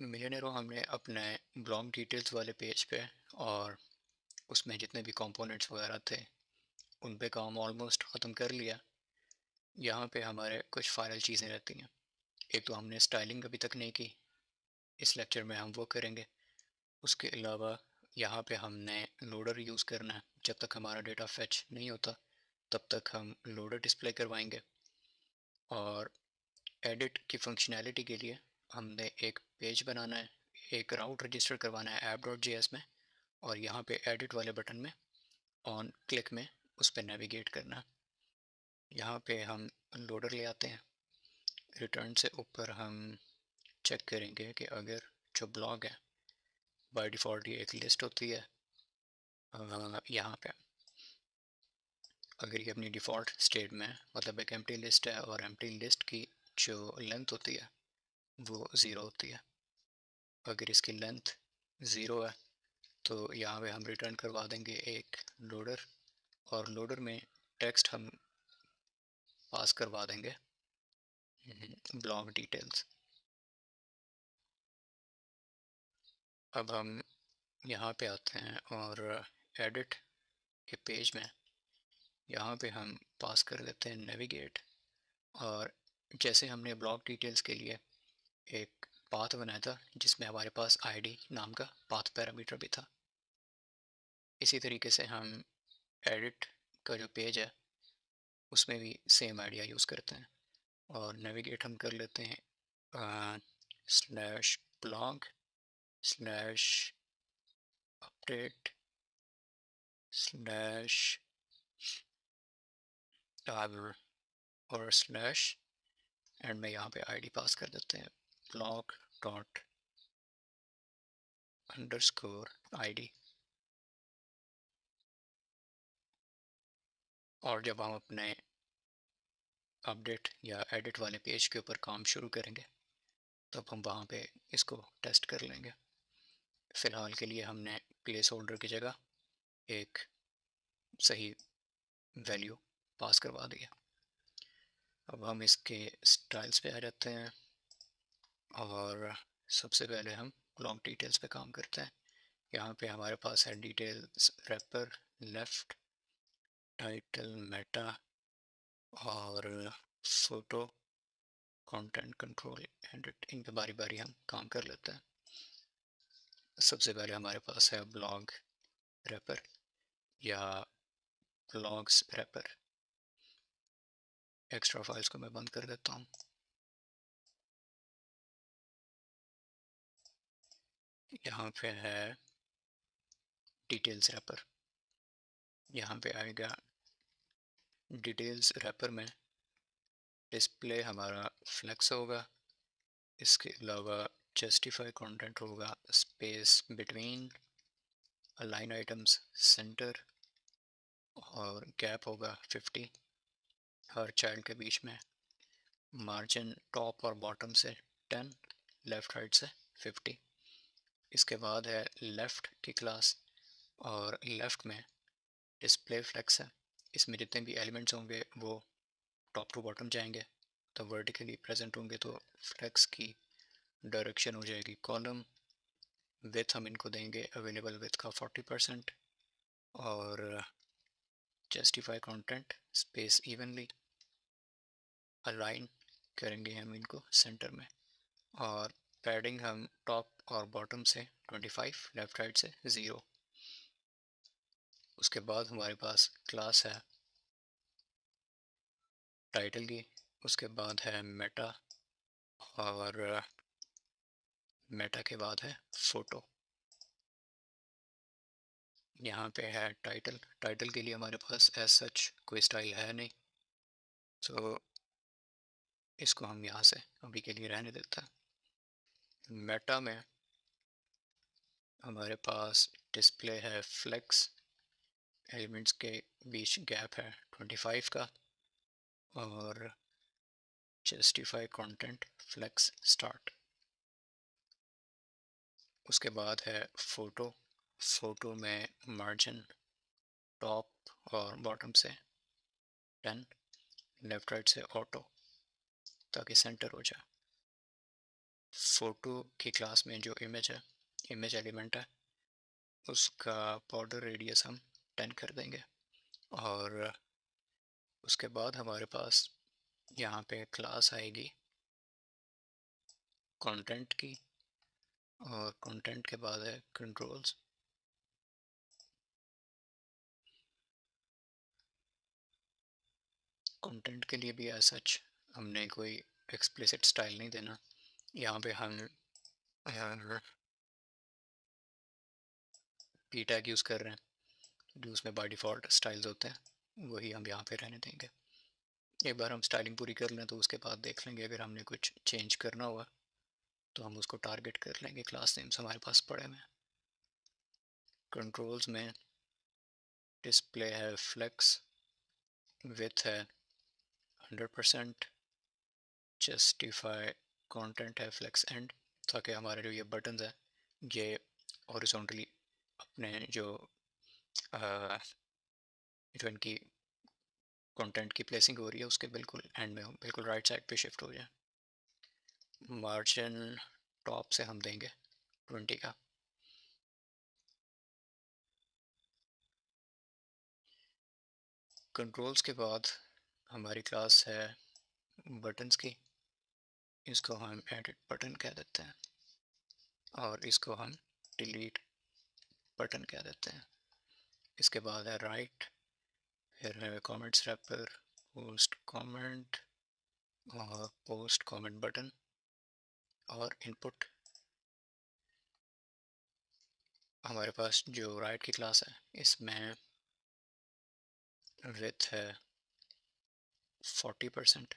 मिलियनेरो हमने अपने blog details वाले पेज पे और उसमें जितने भी कंपोनेंट्स वगैरह थे उन पे काम ऑलमोस्ट ख़त्म कर लिया। यहाँ पे हमारे कुछ फाइनल चीज़ें रहती हैं। एक तो हमने स्टाइलिंग अभी तक नहीं की, इस लेक्चर में हम वो करेंगे। उसके अलावा यहाँ पे हमने लोडर यूज़ करना है। जब तक हमारा डेटा फेच नहीं होता तब तक हम लोडर डिस्प्ले करवाएंगे। और एडिट की फंक्शनैलिटी के लिए हमने एक पेज बनाना है, एक राउट रजिस्टर करवाना है app.js में, और यहाँ पे एडिट वाले बटन में ऑन क्लिक में उस पर नेविगेट करना है। यहाँ पे हम लोडर ले आते हैं। रिटर्न से ऊपर हम चेक करेंगे कि अगर जो ब्लॉग है बाय डिफ़ॉल्ट ये एक लिस्ट होती है। यहाँ पे अगर ये अपनी डिफ़ॉल्ट स्टेट में मतलब एक एम्प्टी लिस्ट है और एम्प्टी लिस्ट की जो लेंथ होती है वो ज़ीरो होती है। अगर इसकी लेंथ ज़ीरो है तो यहाँ पे हम रिटर्न करवा देंगे एक लोडर, और लोडर में टेक्स्ट हम पास करवा देंगे ब्लॉग डिटेल्स। अब हम यहाँ पे आते हैं और एडिट के पेज में यहाँ पे हम पास कर देते हैं नेविगेट। और जैसे हमने ब्लॉग डिटेल्स के लिए एक पाथ बनाया था जिसमें हमारे पास आईडी नाम का पाथ पैरामीटर भी था, इसी तरीके से हम एडिट का जो पेज है उसमें भी सेम आइडिया यूज़ करते हैं। और नेविगेट हम कर लेते हैं slash blog slash update slash और स्लैश एंड में यहाँ पे आईडी पास कर देते हैं ब्लॉग डॉट अंडरस्कोर आईडी। और जब हम अपने अपडेट या एडिट वाले पेज के ऊपर काम शुरू करेंगे तब हम वहाँ पे इसको टेस्ट कर लेंगे। फ़िलहाल के लिए हमने प्लेस होल्डर की जगह एक सही वैल्यू पास करवा दिया। अब हम इसके स्टाइल्स पे आ जाते हैं और सबसे पहले हम ब्लॉक डिटेल्स पे काम करते हैं। यहाँ पे हमारे पास है details wrapper, left, title, meta और फोटो, कंटेंट कंट्रोल, एडिट। इन पे बारी बारी हम काम कर लेते हैं। सबसे पहले हमारे पास है ब्लॉग रैपर या ब्लॉग्स रैपर। एक्स्ट्रा फाइल्स को मैं बंद कर देता हूँ। यहाँ पे है डिटेल्स रैपर। यहाँ पे आएगा डिटेल्स रैपर में डिस्प्ले हमारा फ्लेक्स होगा। इसके अलावा जस्टिफाई कंटेंट होगा, space between, align items centre, और गैप होगा 50 हर चाइल्ड के बीच में। मार्जिन टॉप और बॉटम से 10, लेफ़्ट राइट से 50। इसके बाद है लेफ़्ट की क्लास, और लेफ़्ट में डिस्प्ले फ्लेक्स है। इसमें जितने भी एलिमेंट्स होंगे वो टॉप टू बॉटम जाएंगे। तो वर्टिकली प्रेजेंट होंगे तो फ्लेक्स की डायरेक्शन हो जाएगी कॉलम। विथ हम इनको देंगे अवेलेबल विथ का 40%, और justify content space evenly, align करेंगे हम इनको सेंटर में, और पैडिंग हम टॉप और बॉटम से 25, लेफ्ट राइट से 0। उसके बाद हमारे पास क्लास है टाइटल की, उसके बाद है मेटा, और मेटा के बाद है फ़ोटो। यहाँ पे है टाइटल। टाइटल के लिए हमारे पास एज सच कोई स्टाइल है नहीं, तो इसको हम यहाँ से अभी के लिए रहने देते हैं। मेटा में हमारे पास डिस्प्ले है फ्लेक्स, एलिमेंट्स के बीच गैप है 25 का, और जस्टिफाई कंटेंट फ्लेक्स स्टार्ट। उसके बाद है फ़ोटो। फ़ोटो में मार्जिन टॉप और बॉटम से 10, लेफ़्ट राइट से ऑटो, ताकि सेंटर हो जाए। फ़ोटो की क्लास में जो इमेज है, इमेज एलिमेंट है, उसका बॉर्डर रेडियस हम 10 कर देंगे। और उसके बाद हमारे पास यहाँ पे क्लास आएगी कंटेंट की, और कंटेंट के बाद है कंट्रोल्स। कंटेंट के लिए भी एज सच हमने कोई एक्सप्लिसिट स्टाइल नहीं देना। यहाँ पे हम पी टैग यूज़ कर रहे हैं, जो उसमें बाय डिफ़ॉल्ट स्टाइल्स होते हैं, वही हम यहाँ पे रहने देंगे। एक बार हम स्टाइलिंग पूरी कर लें तो उसके बाद देख लेंगे, अगर हमने कुछ चेंज करना हुआ तो हम उसको टारगेट कर लेंगे। क्लास नेम्स हमारे पास पड़े हुए हैं। कंट्रोल्स में डिस्प्ले है फ्लेक्स, विथ है 100%, जस्टिफाई कंटेंट है फ्लेक्स एंड, ताकि हमारे जो ये बटन्स हैं ये हॉरिजॉन्टली अपने जो जो इनकी कंटेंट की प्लेसिंग हो रही है उसके बिल्कुल एंड में हो, बिल्कुल राइट साइड पे शिफ्ट हो जाए। मार्जिन टॉप से हम देंगे 20 का। कंट्रोल्स के बाद हमारी क्लास है बटन्स की, इसको हम एडिट बटन कह देते हैं, और इसको हम डिलीट बटन कह देते हैं। इसके बाद है राइट, फिर है कमेंट्स रैपर, पोस्ट कमेंट और पोस्ट कमेंट बटन, और इनपुट। हमारे पास जो राइट की क्लास है इसमें विथ है 40%।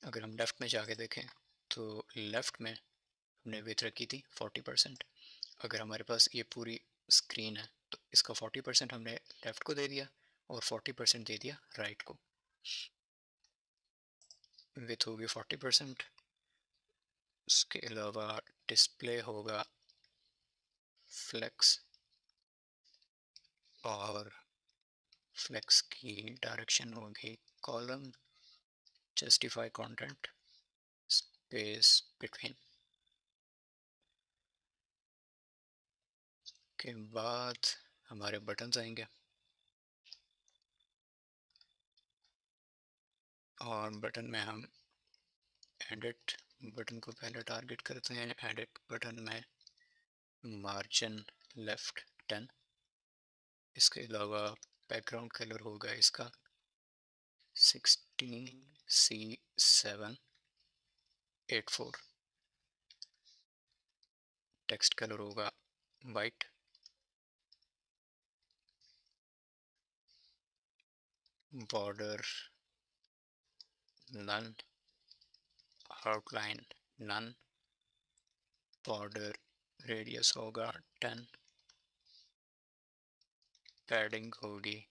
अगर हम लेफ़्ट में जाके देखें तो लेफ़्ट में हमने विथ रखी थी 40%। अगर हमारे पास ये पूरी स्क्रीन है तो इसका 40% हमने लेफ़्ट को दे दिया और 40% दे दिया राइट को। विथ होगी 40%। उसके अलावा डिस्प्ले होगा फ्लेक्स, और फ्लेक्स की डायरेक्शन होगी column, justify content, space between. के बाद हमारे बटन्स आएंगे, और बटन में हम एडिट बटन को पहले टारगेट करते हैं। एडिट बटन में मार्जिन लेफ्ट 10। इसके अलावा बैकग्राउंड कलर होगा इसका 16C784। टेक्स्ट कलर होगा white. Border none, outline none, border radius होगा 10, पैडिंग होगी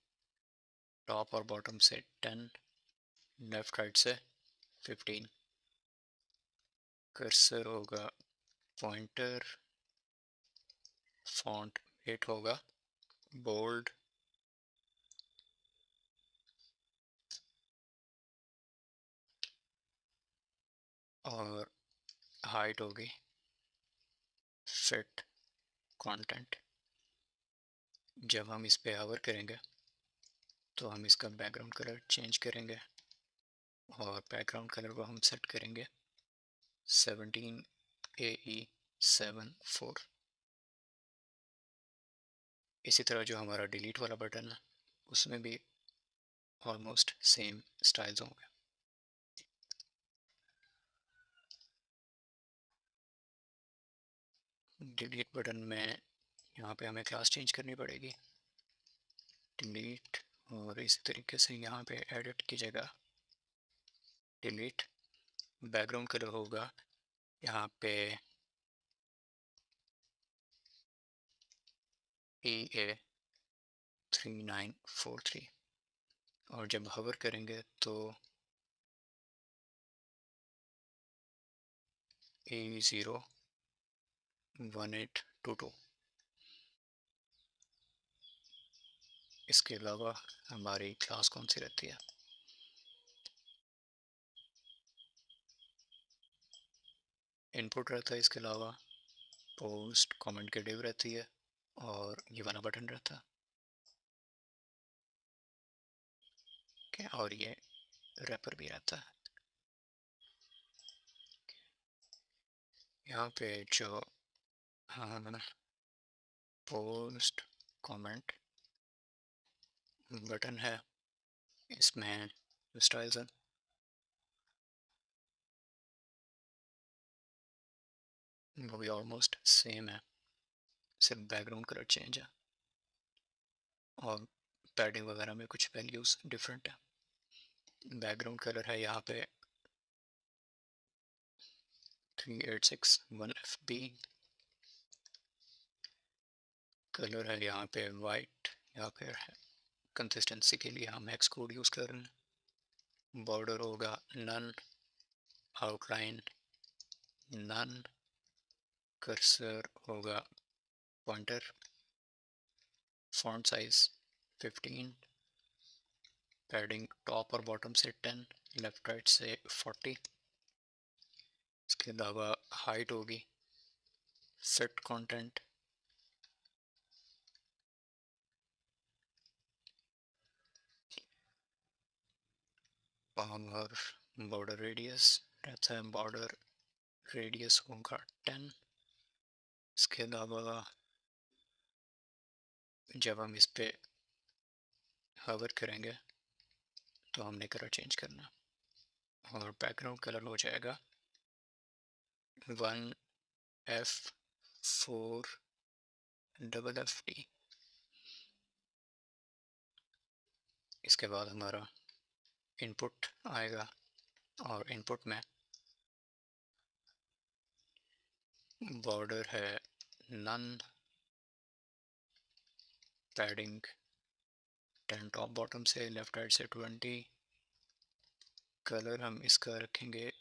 टॉप और बॉटम से 10, लेफ्ट राइट से 15। कर्सर होगा पॉइंटर, फॉन्ट वेट होगा बोल्ड, और हाइट होगी फिट कंटेंट। जब हम इस पे आवर करेंगे तो हम इसका बैकग्राउंड कलर चेंज करेंगे, और बैकग्राउंड कलर को हम सेट करेंगे 17AE74। इसी तरह जो हमारा डिलीट वाला बटन है उसमें भी ऑलमोस्ट सेम स्टाइल्स होंगे। डिलीट बटन में यहाँ पे हमें क्लास चेंज करनी पड़ेगी, डिलीट, और इसी तरीके से यहाँ पे एडिट की जगह डिलीट। बैकग्राउंड कलर होगा यहाँ पे EA3943, और जब हवर करेंगे तो E01822। इसके अलावा हमारी क्लास कौन सी रहती है? इनपुट रहता है, इसके अलावा पोस्ट कमेंट की डिव रहती है और ये वाला बटन रहता है। और ये रैपर भी रहता है। यहाँ पे जो हाँ पोस्ट कमेंट बटन है, इसमें स्टाइल्स हैं, वो भी ऑलमोस्ट सेम है, सिर्फ बैकग्राउंड कलर चेंज है और पैडिंग वगैरह में कुछ वैल्यूज डिफरेंट है। बैकग्राउंड कलर है यहाँ पे 3861FB, कलर है यहाँ पे वाइट, या फिर कंसिस्टेंसी के लिए हम हेक्स कोड यूज़ कर रहे हैं। बॉर्डर होगा नन, आउटलाइन नन, कर्सर होगा pointer, font size 15, padding top और बॉटम से 10, लेफ्ट राइट से 40। इसके अलावा हाइट होगी, फिट कंटेंट, और बॉर्डर रेडियस रहता है, बॉर्डर रेडियस होगा 10। इसके अलावा जब हम इस पे हवर करेंगे तो हमने कलर चेंज करना, और बैकग्राउंड कलर हो जाएगा 1F4FFD। इसके बाद हमारा इनपुट आएगा, और इनपुट में बॉर्डर है नन, पैडिंग 10 टॉप बॉटम से, लेफ्ट राइट से 20। कलर हम इसका रखेंगे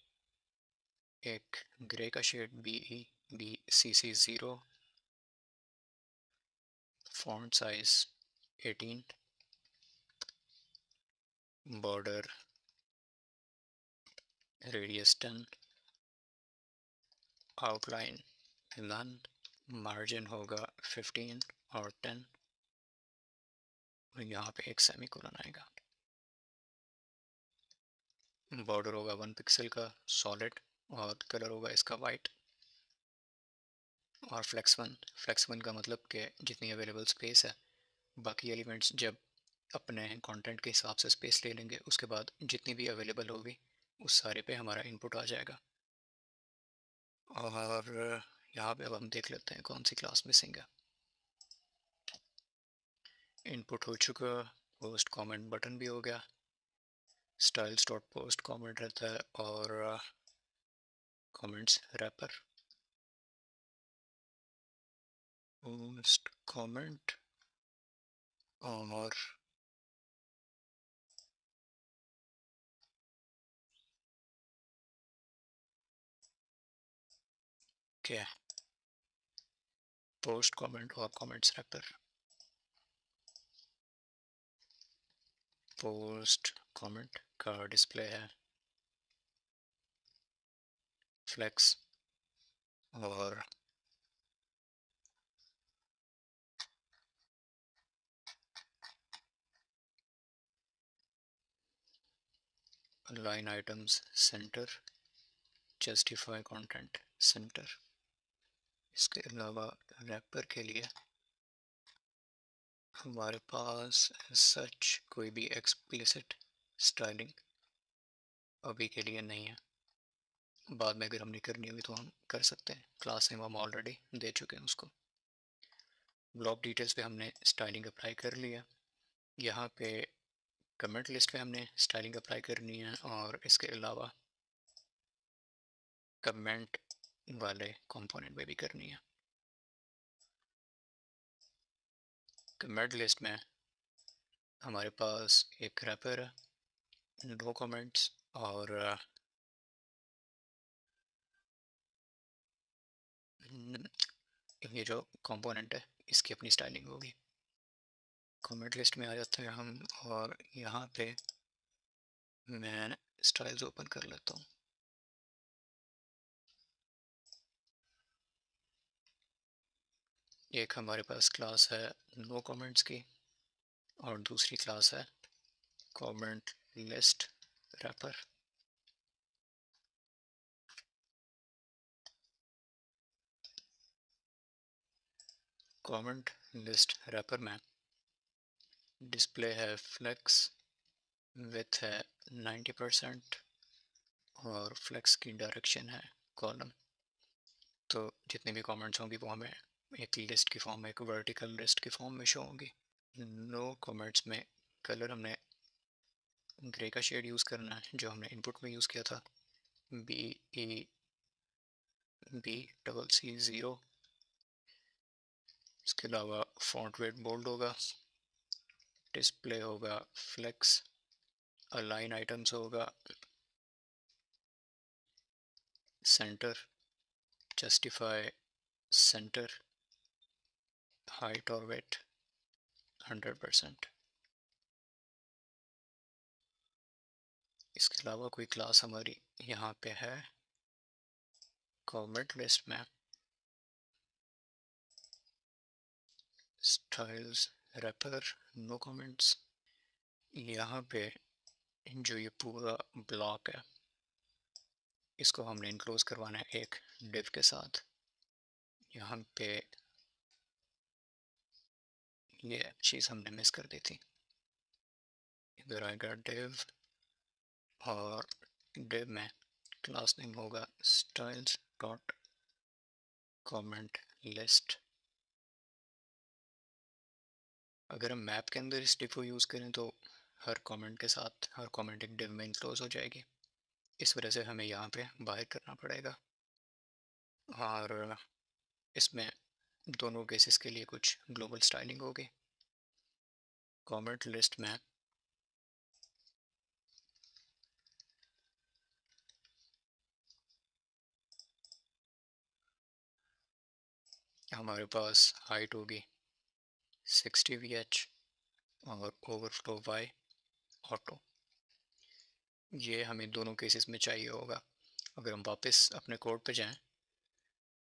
एक ग्रे का shade BCC0, font size 18, border radius 10, outline none, margin होगा 15 और 10, और यहाँ पे एक सेमीकोलन आएगा। बॉर्डर होगा 1 पिक्सल का सॉलिड, और कलर होगा इसका वाइट। और फ्लेक्स वन का मतलब कि जितनी अवेलेबल स्पेस है, बाकी एलिमेंट्स जब अपने कंटेंट के हिसाब से स्पेस ले लेंगे, उसके बाद जितनी भी अवेलेबल होगी उस सारे पे हमारा इनपुट आ जाएगा। और यहाँ पे अब हम देख लेते हैं कौन सी क्लास मिसिंग है। इनपुट हो चुका, पोस्ट कमेंट बटन भी हो गया, स्टाइल्स डॉट पोस्ट कमेंट रहता है, और कमेंट्स रैपर, पोस्ट कमेंट, और क्या पोस्ट कमेंट और कमेंट्स रैपर। पोस्ट कमेंट का डिस्प्ले है फ्लेक्स, और line items center, justify content centre. इसके अलावा रैपर के लिए हमारे पास सच कोई भी एक्सप्लिसिट स्टाइलिंग अभी के लिए नहीं है, बाद में अगर हमने करनी होगी तो हम कर सकते हैं। क्लास नेम हम ऑलरेडी दे चुके हैं उसको। ब्लॉक डिटेल्स पे हमने स्टाइलिंग अप्लाई कर लिया। यहाँ पे कमेंट लिस्ट पे हमने स्टाइलिंग अप्लाई करनी है, और इसके अलावा कमेंट वाले कंपोनेंट पे भी करनी है। कमेंट लिस्ट में हमारे पास एक रैपर है, दो कमेंट्स, और ये जो कंपोनेंट है इसकी अपनी स्टाइलिंग होगी। कमेंट लिस्ट में आ जाते हैं हम, और यहाँ पे मैं स्टाइल्स ओपन कर लेता हूँ। एक हमारे पास क्लास है नो कमेंट्स की और दूसरी क्लास है comment list wrapper. Comment list wrapper में डिस्प्ले है फ्लेक्स, विथ है 90% और फ्लेक्स की डायरेक्शन है कॉलम। तो जितने भी कमेंट्स होंगी वो हमें एक लिस्ट की फॉर्म में, एक वर्टिकल लिस्ट की फॉर्म में शो होंगी। नो कमेंट्स में कलर हमने ग्रे का शेड यूज़ करना है जो हमने इनपुट में यूज़ किया था, BEBCC0। इसके अलावा फॉन्ट वेट बोल्ड होगा, डिस्प्ले होगा फ्लेक्स, अलाइन आइटम्स होगा सेंटर, जस्टिफाई सेंटर, हाइट और वेट 100%। इसके अलावा कोई क्लास हमारी यहाँ पे है कमेंट लिस्ट में स्टाइल्स रैपर नो कमेंट्स। यहाँ पे जो ये पूरा ब्लॉक है इसको हमने इनक्लोज करवाना है एक डिव के साथ। यहाँ पे ये चीज़ हमने मिस कर दी थी। इधर आएगा डिव और डिव में क्लास नेम होगा स्टाइल्स डॉट कमेंट लिस्ट। अगर हम मैप के अंदर इस डिव को यूज़ करें तो हर कमेंट के साथ हर कमेंट एक डिव में इनक्लोज हो जाएगी, इस वजह से हमें यहाँ पे बाहर करना पड़ेगा। और इसमें दोनों केसेस के लिए कुछ ग्लोबल स्टाइलिंग होगी। कमेंट लिस्ट में हमारे पास हाइट होगी 60 VH और ओवरफ्लो Y ऑटो। ये हमें दोनों केसेस में चाहिए होगा। अगर हम वापस अपने कोड पे जाएं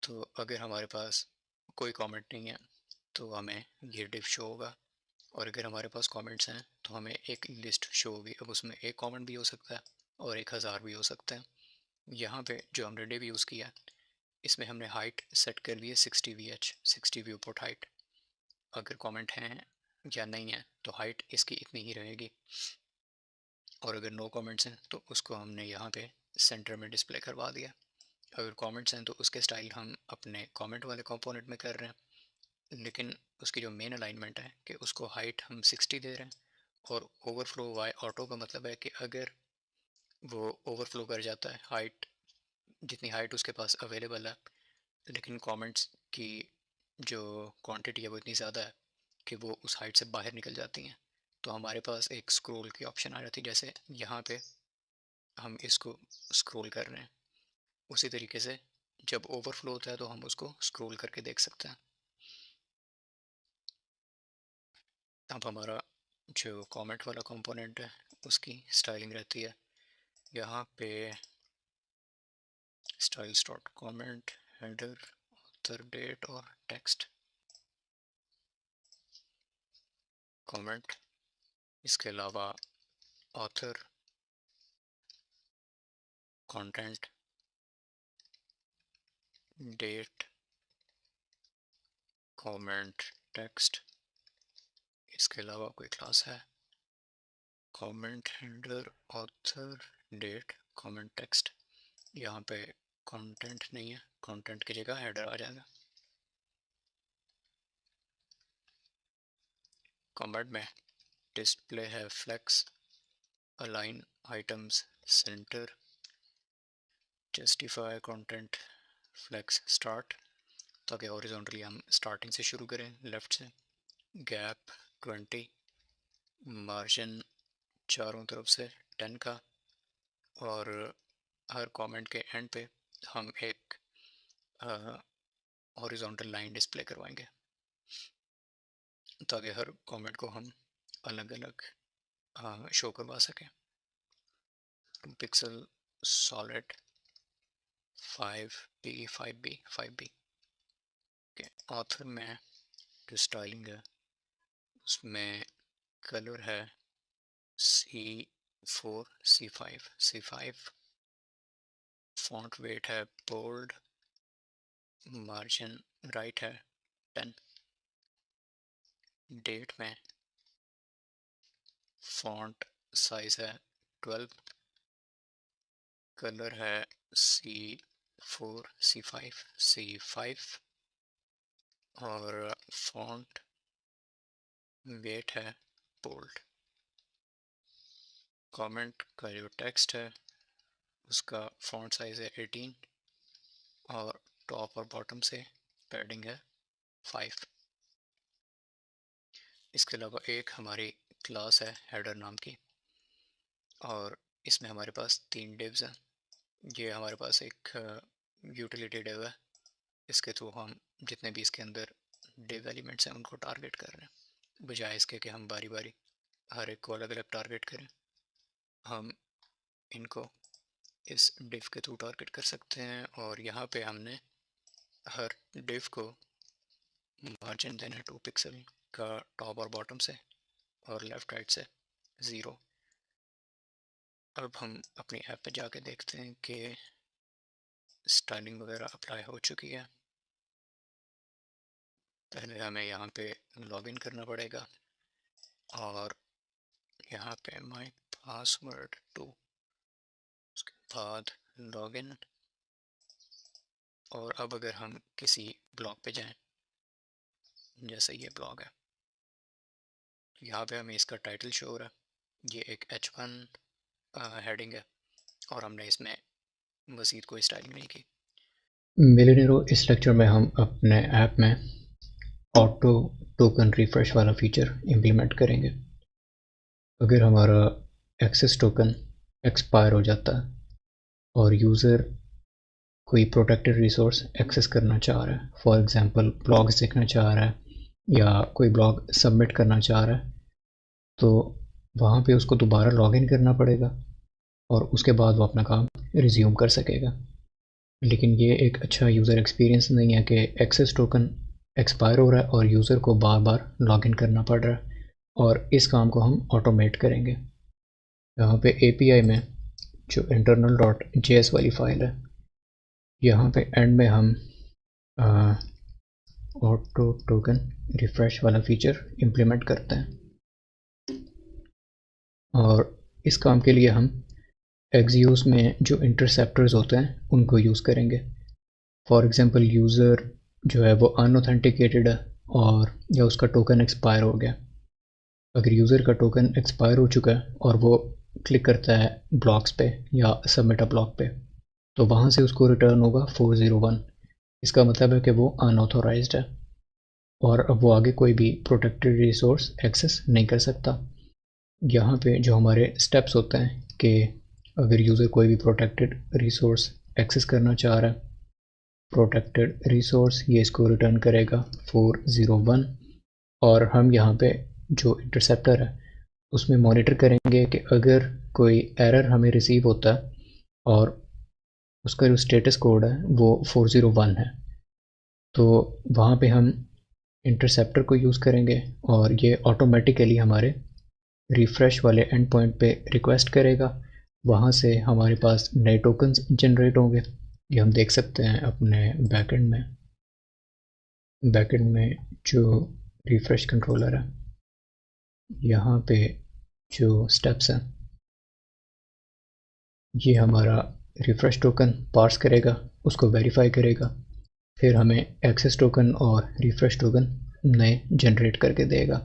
तो अगर हमारे पास कोई कमेंट नहीं है तो हमें ये डिव शो होगा, और अगर हमारे पास कमेंट्स हैं तो हमें एक लिस्ट शो होगी। अब उसमें एक कमेंट भी हो सकता है और 1000 भी हो सकते हैं। यहाँ पे जो हमने डिव यूज़ किया इसमें हमने हाइट सेट कर ली है 60 VH, 60 व्यू पोर्ट हाइट। अगर कमेंट हैं या नहीं है तो हाइट इसकी इतनी ही रहेगी, और अगर नो कमेंट्स हैं तो उसको हमने यहाँ पे सेंटर में डिस्प्ले करवा दिया। अगर कमेंट्स हैं तो उसके स्टाइल हम अपने कमेंट वाले कंपोनेंट में कर रहे हैं, लेकिन उसकी जो मेन अलाइनमेंट है कि उसको हाइट हम 60 दे रहे हैं। और ओवरफ्लो वाई ऑटो का मतलब है कि अगर वो ओवरफ्लो कर जाता है हाइट, जितनी हाइट उसके पास अवेलेबल है, लेकिन कमेंट्स की जो क्वांटिटी है वो इतनी ज़्यादा है कि वो उस हाइट से बाहर निकल जाती हैं, तो हमारे पास एक स्क्रॉल की ऑप्शन आ जाती है। जैसे यहाँ पे हम इसको स्क्रॉल कर रहे हैं, उसी तरीके से जब ओवरफ्लो होता है तो हम उसको स्क्रॉल करके देख सकते हैं। अब हमारा जो कमेंट वाला कंपोनेंट है उसकी स्टाइलिंग रहती है यहाँ पे styles dot comment header author date और टेक्स्ट कमेंट। इसके अलावा author, content, date, comment text. इसके अलावा कोई क्लास है comment header author date comment text. यहाँ पे कंटेंट नहीं है, कंटेंट की जगह हेडर आ जाएगा। कमेंट में डिस्प्ले है flex, align items center, justify content flex start, ताकि हॉरिजॉन्टली हम स्टार्टिंग से शुरू करें लेफ्ट से। गैप 20, मार्जिन चारों तरफ से 10 का, और हर कमेंट के एंड पे हम एक हॉरिजॉन्टल लाइन डिस्प्ले करवाएंगे ताकि हर कमेंट को हम अलग अलग शो करवा सकें। Pixel solid 5B 5B 5B। Okay, author में जो स्टाइलिंग है उसमें कलर है C4 C5 फॉन्ट वेट है बोल्ड, मार्जिन राइट है 10। डेट में फॉन्ट साइज है 12, कलर है C4 C5 और फॉन्ट वेट है बोल्ड। कमेंट का जो टेक्स्ट है उसका फॉन्ट साइज है 18 और टॉप और बॉटम से पैडिंग है 5। इसके अलावा एक हमारी क्लास है हेडर नाम की और इसमें हमारे पास 3 डिव्स हैं। ये हमारे पास एक यूटिलिटी डिव है, इसके थ्रू हम जितने भी इसके अंदर डिव एलिमेंट्स हैं उनको टारगेट कर रहे हैं। बजाय इसके कि हम बारी बारी हर एक को अलग अलग टारगेट करें, हम इनको इस डिव के थ्रू टारगेट कर सकते हैं। और यहाँ पे हमने हर डिव को मार्जिन देना है 2 पिक्सल का टॉप और बॉटम से और लेफ़्ट राइट से 0। अब हम अपनी ऐप पे जाके देखते हैं कि स्टाइलिंग वगैरह अप्लाई हो चुकी है। पहले हमें यहाँ पे लॉगिन करना पड़ेगा और यहाँ पे माई पासवर्ड 2, उसके बाद लॉगिन। और अब अगर हम किसी ब्लॉग पे जाएं, जैसे ये ब्लॉग है, यहाँ पे हमें इसका टाइटल शो हो रहा है, ये एक H1 हेडिंग है और हमने इसमें मज़ीद कोई स्टाइलिंग नहीं की। मिलियनेरो इस लेक्चर में हम अपने ऐप में ऑटो टोकन रिफ्रेश वाला फीचर इम्प्लीमेंट करेंगे। अगर हमारा एक्सेस टोकन एक्सपायर हो जाता है और यूज़र कोई प्रोटेक्टेड रिसोर्स एक्सेस करना चाह रहा है, फॉर एग्जांपल ब्लॉग्स देखना चाह रहा है या कोई ब्लॉग सबमिट करना चाह रहा है, तो वहाँ पे उसको दोबारा लॉगिन करना पड़ेगा और उसके बाद वो अपना काम रिज्यूम कर सकेगा। लेकिन ये एक अच्छा यूज़र एक्सपीरियंस नहीं है कि एक्सेस टोकन एक्सपायर हो रहा है और यूज़र को बार बार लॉगिन करना पड़ रहा है। और इस काम को हम ऑटोमेट करेंगे। यहाँ पे API में जो internal.js वाली फ़ाइल है, यहाँ पे एंड में हम ऑटो टोकन रिफ्रेश वाला फीचर इम्प्लीमेंट करते हैं। और इस काम के लिए हम Axios में जो इंटरसेप्टर्स होते हैं उनको यूज़ करेंगे। फॉर एग्ज़ाम्पल यूज़र जो है वो अनऑथेंटिकेटेड है और या उसका टोकन एक्सपायर हो गया। अगर यूज़र का टोकन एक्सपायर हो चुका है और वो क्लिक करता है ब्लॉक्स पे या सबमिट अ ब्लॉक पे, तो वहाँ से उसको रिटर्न होगा 401। इसका मतलब है कि वो अनऑथोराइज्ड है और अब वो आगे कोई भी प्रोटेक्टेड रिसोर्स एक्सेस नहीं कर सकता। यहाँ पे जो हमारे स्टेप्स होते हैं कि अगर यूज़र कोई भी प्रोटेक्टेड रिसोर्स एक्सेस करना चाह रहा है, प्रोटेक्टेड रिसोर्स ये इसको रिटर्न करेगा 401। और हम यहाँ पे जो इंटरसेप्टर है उसमें मॉनिटर करेंगे कि अगर कोई एरर हमें रिसीव होता है और उसका जो स्टेटस कोड है वो 401 है, तो वहाँ पे हम इंटरसेप्टर को यूज़ करेंगे और ये ऑटोमेटिकली हमारे रिफ़्रेश वाले एंड पॉइंट पे रिक्वेस्ट करेगा। वहाँ से हमारे पास नए टोकन्स जनरेट होंगे। ये हम देख सकते हैं अपने बैकएंड में जो रिफ़्रेश कंट्रोलर है, यहाँ पे जो स्टेप्स हैं, ये हमारा रिफ़्रेश टोकन पार्स करेगा, उसको वेरीफाई करेगा, फिर हमें एक्सेस टोकन और रिफ़्रेश टोकन नए जनरेट करके देगा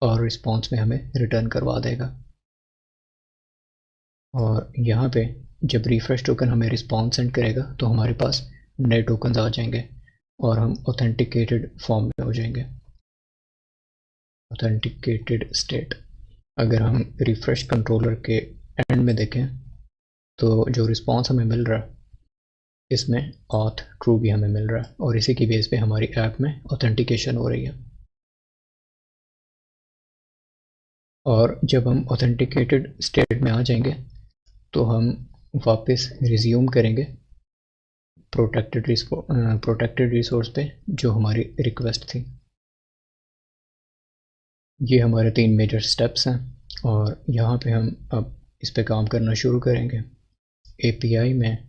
और रिस्पॉन्स में हमें रिटर्न करवा देगा। और यहाँ पे जब रिफ़्रेश टोकन हमें रिस्पॉन्स सेंड करेगा तो हमारे पास नए टोकन्स आ जाएंगे और हम ऑथेंटिकेटेड फॉर्म में हो जाएंगे, ऑथेंटिकेटेड स्टेट। अगर हम रिफ़्रेश कंट्रोलर के एंड में देखें तो जो रिस्पॉन्स हमें मिल रहा है इसमें ऑथ ट्रू भी हमें मिल रहा है और इसी की बेस पे हमारी ऐप में ऑथेंटिकेशन हो रही है। और जब हम ऑथेंटिकेटेड स्टेट में आ जाएंगे तो हम वापस रिज्यूम करेंगे प्रोटेक्टेड रिसोर्स पे जो हमारी रिक्वेस्ट थी। ये हमारे 3 मेजर स्टेप्स हैं और यहाँ पे हम अब इस पे काम करना शुरू करेंगे। एपीआई में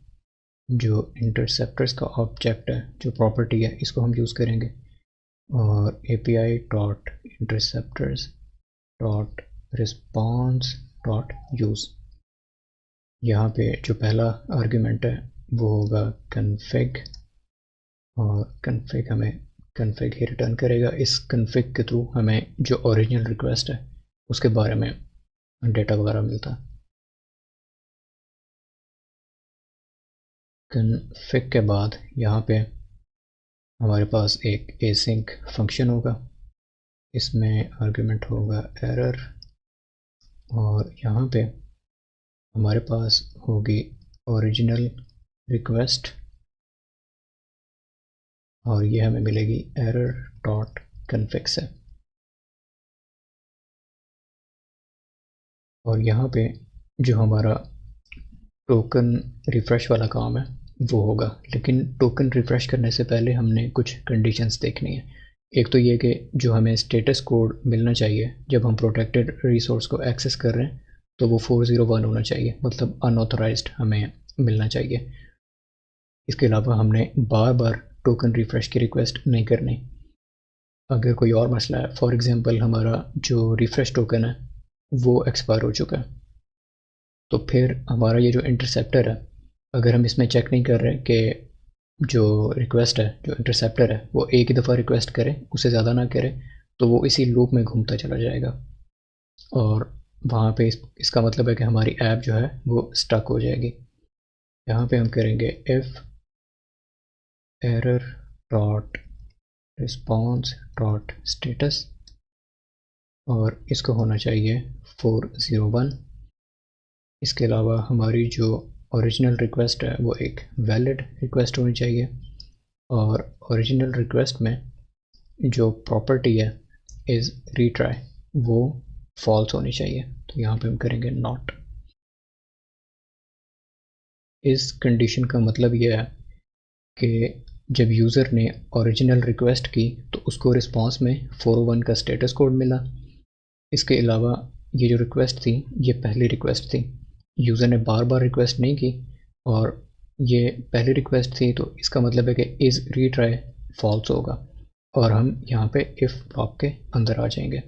जो इंटरसेप्टर्स का ऑब्जेक्ट है, जो प्रॉपर्टी है, इसको हम यूज़ करेंगे और API dot interceptors dot response dot use. यहाँ पे जो पहला आर्ग्यूमेंट है वो होगा config और config हमें config ही रिटर्न करेगा। इस config के थ्रू हमें जो ओरिजिनल रिक्वेस्ट है उसके बारे में डेटा वगैरह मिलता है। config के बाद यहाँ पे हमारे पास एक async फंक्शन होगा, इसमें आर्ग्यूमेंट होगा एरर और यहाँ पे हमारे पास होगी ओरिजिनल रिक्वेस्ट और ये हमें मिलेगी एरर डॉट config से। और यहाँ पे जो हमारा टोकन रिफ़्रेश वाला काम है वो होगा, लेकिन टोकन रिफ़्रेश करने से पहले हमने कुछ कंडीशंस देखनी है। एक तो ये कि जो हमें स्टेटस कोड मिलना चाहिए जब हम प्रोटेक्टेड रिसोर्स को एक्सेस कर रहे हैं तो वो 401 होना चाहिए, मतलब अनऑथराइज्ड हमें मिलना चाहिए। इसके अलावा हमने बार बार टोकन रिफ़्रेश की रिक्वेस्ट नहीं करनी। अगर कोई और मसला है, फॉर एग्ज़ाम्पल हमारा जो रिफ़्रेश टोकन है वो एक्सपायर हो चुका है, तो फिर हमारा ये जो इंटरसेप्टर है, अगर हम इसमें चेक नहीं कर रहे कि जो रिक्वेस्ट है, जो इंटरसेप्टर है, वो एक ही दफ़ा रिक्वेस्ट करे, उससे ज़्यादा ना करे, तो वो इसी लूप में घूमता चला जाएगा और वहाँ पे इसका मतलब है कि हमारी ऐप जो है वो स्टक हो जाएगी। यहाँ पे हम करेंगे if error dot response dot status और इसको होना चाहिए 401। इसके अलावा हमारी जो ओरिजिनल रिक्वेस्ट है वो एक वैलिड रिक्वेस्ट होनी चाहिए और ओरिजिनल रिक्वेस्ट में जो प्रॉपर्टी है इज़ रीट्राई वो फॉल्स होनी चाहिए, तो यहाँ पे हम करेंगे नॉट। इस कंडीशन का मतलब यह है कि जब यूज़र ने ओरिजिनल रिक्वेस्ट की तो उसको रिस्पांस में 401 का स्टेटस कोड मिला। इसके अलावा ये जो रिक्वेस्ट थी ये पहली रिक्वेस्ट थी, यूज़र ने बार बार रिक्वेस्ट नहीं की और ये पहली रिक्वेस्ट थी, तो इसका मतलब है कि इज़ रीट्राई फॉल्स होगा और हम यहाँ पे इफ़ ब्लॉक के अंदर आ जाएंगे।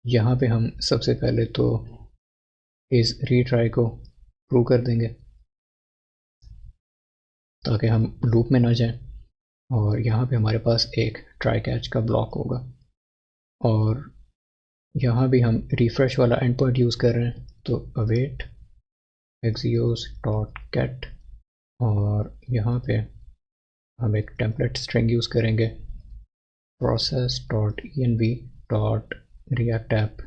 यहाँ पे हम सबसे पहले तो इज़ रीट्राई को ट्रू कर देंगे ताकि हम लूप में ना जाएं और यहाँ पे हमारे पास एक ट्राई कैच का ब्लॉक होगा और यहाँ भी हम रिफ़्रेश वाला एंड पॉइंट यूज़ कर रहे हैं, तो अवेट एक्सियोस डॉट गेट और यहाँ पे हम एक टेम्पलेट स्ट्रिंग यूज़ करेंगे process dot env dot react app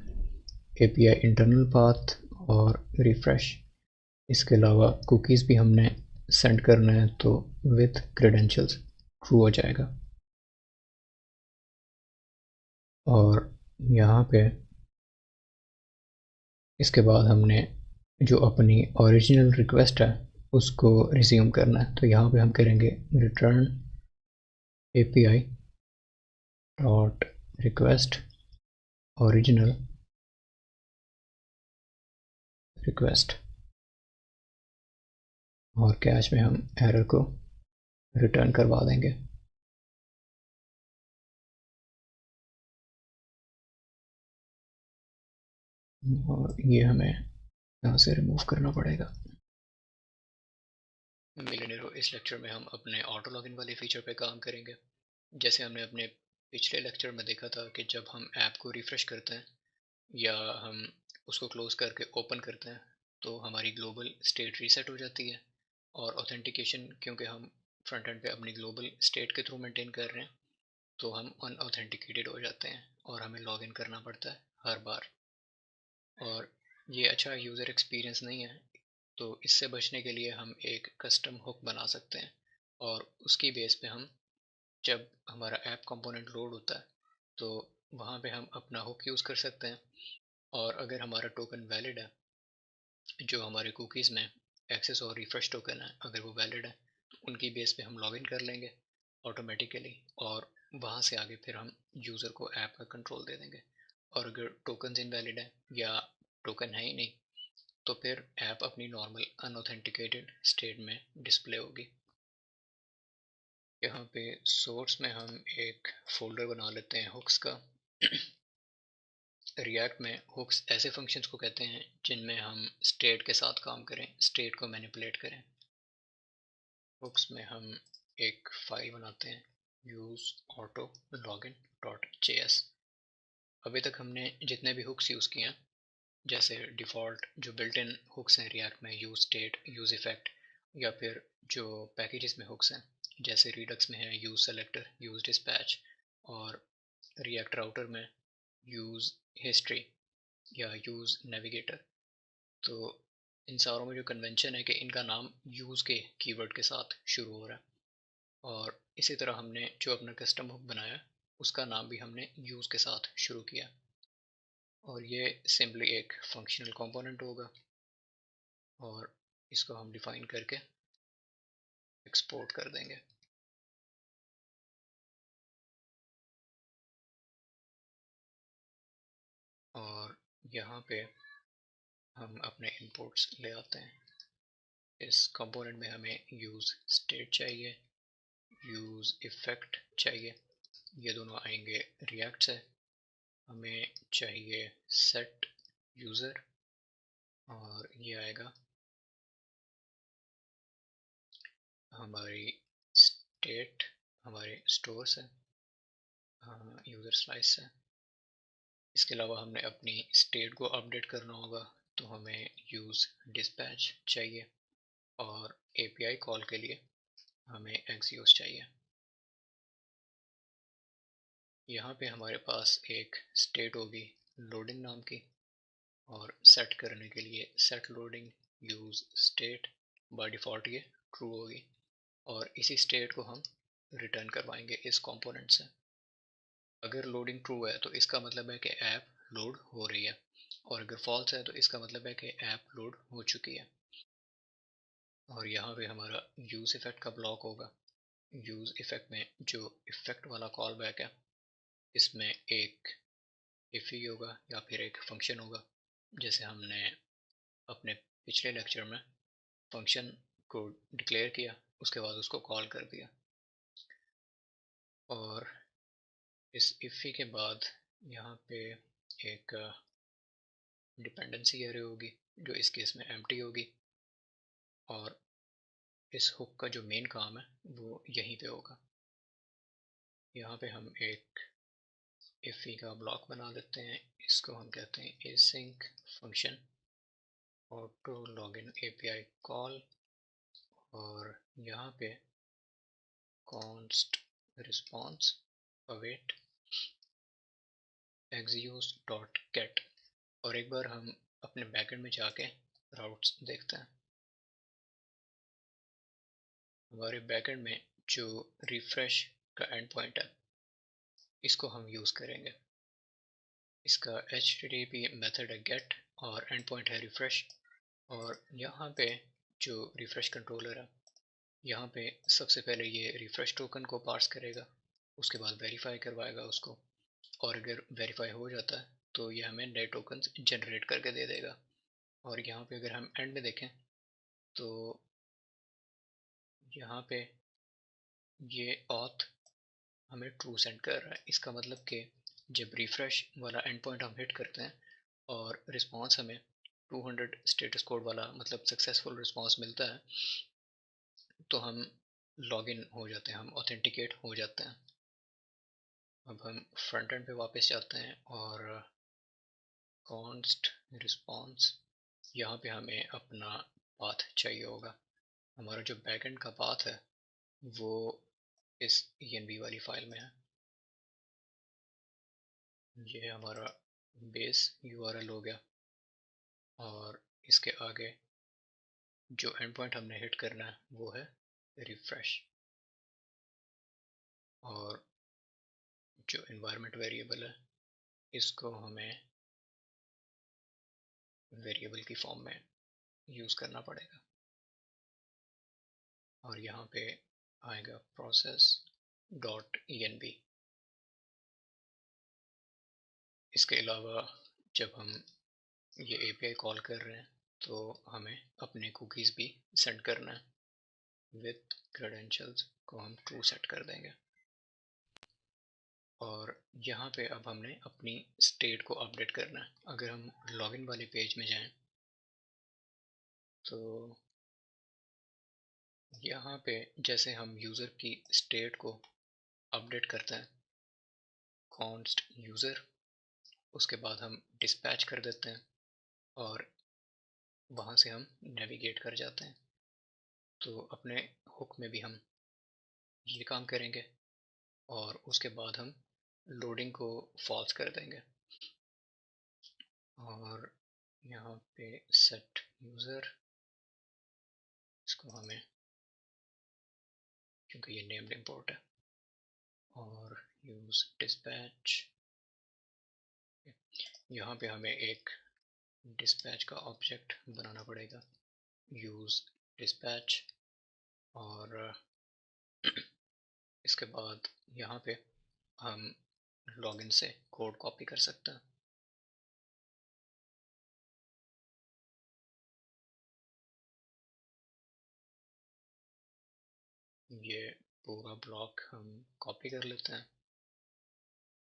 API internal path और रिफ़्रेश। इसके अलावा कुकीज़ भी हमने सेंड करना है, तो विथ क्रेडेंशियल्स ट्रू हो जाएगा। और यहाँ पे इसके बाद हमने जो अपनी ओरिजिनल रिक्वेस्ट है उसको रिज्यूम करना है, तो यहाँ पे हम करेंगे return API dot request original request और कैश में हम एरर को रिटर्न करवा देंगे। और ये हमें यहाँ से रिमूव करना पड़ेगा। मिलियनेरो, इस लेक्चर में हम अपने ऑटो लॉगिन वाले फीचर पे काम करेंगे। जैसे हमने अपने पिछले लेक्चर में देखा था कि जब हम ऐप को रिफ़्रेश करते हैं या हम उसको क्लोज़ करके ओपन करते हैं तो हमारी ग्लोबल स्टेट रीसेट हो जाती है और ऑथेंटिकेशन, क्योंकि हम फ्रंट एंड पे अपनी ग्लोबल स्टेट के थ्रू मेंटेन कर रहे हैं, तो हम अनऑथेंटिकेटेड हो जाते हैं और हमें लॉगिन करना पड़ता है हर बार और ये अच्छा यूज़र एक्सपीरियंस नहीं है। तो इससे बचने के लिए हम एक कस्टम हुक बना सकते हैं और उसकी बेस पे हम जब हमारा ऐप कंपोनेंट लोड होता है तो वहाँ पे हम अपना हुक यूज़ कर सकते हैं और अगर हमारा टोकन वैलिड है, जो हमारे कुकीज़ में एक्सेस और रिफ़्रेश टोकन है, अगर वो वैलिड है उनकी बेस पे हम लॉगिन कर लेंगे ऑटोमेटिकली, और वहाँ से आगे फिर हम यूज़र को ऐप का कंट्रोल दे देंगे। और अगर टोकन्स इनवैलिड है या टोकन है ही नहीं, तो फिर ऐप अपनी नॉर्मल अनऑथेंटिकेटेड स्टेट में डिस्प्ले होगी। यहाँ पे सोर्स में हम एक फोल्डर बना लेते हैं हुक्स का। रिएक्ट में हुक्स ऐसे फंक्शंस को कहते हैं जिनमें हम स्टेट के साथ काम करें, स्टेट को मैनिपुलेट करें। हुक्स में हम एक फाइल बनाते हैं use auto login.js। अभी तक हमने जितने भी हुक्स यूज़ किए हैं, जैसे डिफ़ॉल्ट जो बिल्ट इन हुक्स हैं रिएक्ट में, यूज़ स्टेट, यूज़ इफ़ेक्ट, या फिर जो पैकेजेस में हुक्स हैं जैसे रिडक्स में है यूज़ सेलेक्टर, यूज़ डिस्पैच, और रिएक्ट राउटर में यूज़ हिस्ट्री या यूज़ नेविगेटर। तो इन सारों में जो कन्वेंशन है कि इनका नाम यूज़ के कीवर्ड के साथ शुरू हो रहा है, और इसी तरह हमने जो अपना कस्टम हुक बनाया उसका नाम भी हमने यूज़ के साथ शुरू किया, और ये सिंपली एक फंक्शनल कंपोनेंट होगा, और इसको हम डिफाइन करके एक्सपोर्ट कर देंगे। और यहाँ पे हम अपने इनपुट्स ले आते हैं। इस कंपोनेंट में हमें यूज़ स्टेट चाहिए, यूज़ इफ़ेक्ट चाहिए, ये दोनों आएंगे रिएक्ट से। हमें चाहिए सेट यूज़र, और ये आएगा हमारी स्टेट, हमारे स्टोर से, यूज़र स्लाइस से। इसके अलावा हमने अपनी स्टेट को अपडेट करना होगा, तो हमें यूज़ डिस्पैच चाहिए, और एपीआई कॉल के लिए हमें एक्सियोस चाहिए। यहाँ पे हमारे पास एक स्टेट होगी लोडिंग नाम की, और सेट करने के लिए set loading use state, by default ये ट्रू होगी, और इसी स्टेट को हम रिटर्न करवाएंगे इस कंपोनेंट से। अगर लोडिंग ट्रू है तो इसका मतलब है कि ऐप लोड हो रही है, और अगर फॉल्स है तो इसका मतलब है कि ऐप लोड हो चुकी है। और यहाँ पे हमारा यूज़ इफ़ेक्ट का ब्लॉक होगा। यूज़ इफ़ेक्ट में जो इफ़ेक्ट वाला कॉल बैक है, इसमें एक इफ़ी होगा या फिर एक फंक्शन होगा, जैसे हमने अपने पिछले लेक्चर में फंक्शन को डिक्लेयर किया, उसके बाद उसको कॉल कर दिया। और इस इफ़ी के बाद यहाँ पे एक डिपेंडेंसी एरे होगी, जो इस केस में एम्प्टी होगी, और इस हुक का जो मेन काम है वो यहीं पे होगा। यहाँ पे हम एक इफ़ी का ब्लॉक बना देते हैं, इसको हम कहते हैं async function auto login API call, और यहाँ पे const response await axios dot get। और एक बार हम अपने बैकएंड में जाके राउट्स देखते हैं। हमारे बैकएंड में जो रिफ्रेश का एंड पॉइंट है, इसको हम यूज़ करेंगे। इसका HTTP मेथड है get, और एंड पॉइंट है रिफ्रेश। और यहाँ पे जो रिफ्रेश कंट्रोलर है, यहाँ पे सबसे पहले ये रिफ्रेश टोकन को पार्स करेगा, उसके बाद वेरीफाई करवाएगा उसको, और अगर वेरीफाई हो जाता है तो ये हमें नए टोकन्स जनरेट करके दे देगा। और यहाँ पे अगर हम एंड में देखें तो यहाँ पे ये ऑथ हमें ट्रू सेंड कर रहा है। इसका मतलब कि जब रिफ्रेश वाला एंड पॉइंट हम हिट करते हैं और रिस्पॉन्स हमें 200 स्टेटस कोड वाला मतलब सक्सेसफुल रिस्पॉन्स मिलता है, तो हम लॉगिन हो जाते हैं, हम ऑथेंटिकेट हो जाते हैं। अब हम फ्रंट एंड पे वापस जाते हैं, और कॉन्स्ट रिस्पॉन्स, यहाँ पे हमें अपना पाथ चाहिए होगा। हमारा जो बैकएंड का पाथ है वो इस env वाली फाइल में है। ये हमारा बेस यूआरएल हो गया, और इसके आगे जो एंड पॉइंट हमने हिट करना है वो है रिफ्रेश। और जो इन्वायरमेंट वेरिएबल है, इसको हमें वेरिएबल की फॉर्म में यूज़ करना पड़ेगा। और यहाँ पे आएगा प्रोसेस डॉट env। इसके अलावा जब हम ये एपीआई कॉल कर रहे हैं तो हमें अपने कुकीज़ भी सेंड करना है। विथ क्रेडेंशियल्स को हम ट्रू सेट कर देंगे। और यहाँ पे अब हमने अपनी स्टेट को अपडेट करना है। अगर हम लॉगिन वाले पेज में जाएं तो यहाँ पे जैसे हम यूज़र की स्टेट को अपडेट करते हैं कॉन्स्ट यूज़र, उसके बाद हम डिस्पैच कर देते हैं और वहाँ से हम नेविगेट कर जाते हैं। तो अपने हुक में भी हम ये काम करेंगे और उसके बाद हम लोडिंग को फॉल्स कर देंगे। और यहाँ पे सेट यूज़र, इसको हमें, क्योंकि ये नेम्ड इंपोर्ट है, और यूज़ डिस्पैच। यहाँ पे हमें एक डिस्पैच का ऑब्जेक्ट बनाना पड़ेगा, यूज़ डिस्पैच। और इसके बाद यहाँ पे हम लॉगिन से कोड कॉपी कर सकते हैं। ये पूरा ब्लॉक हम कॉपी कर लेते हैं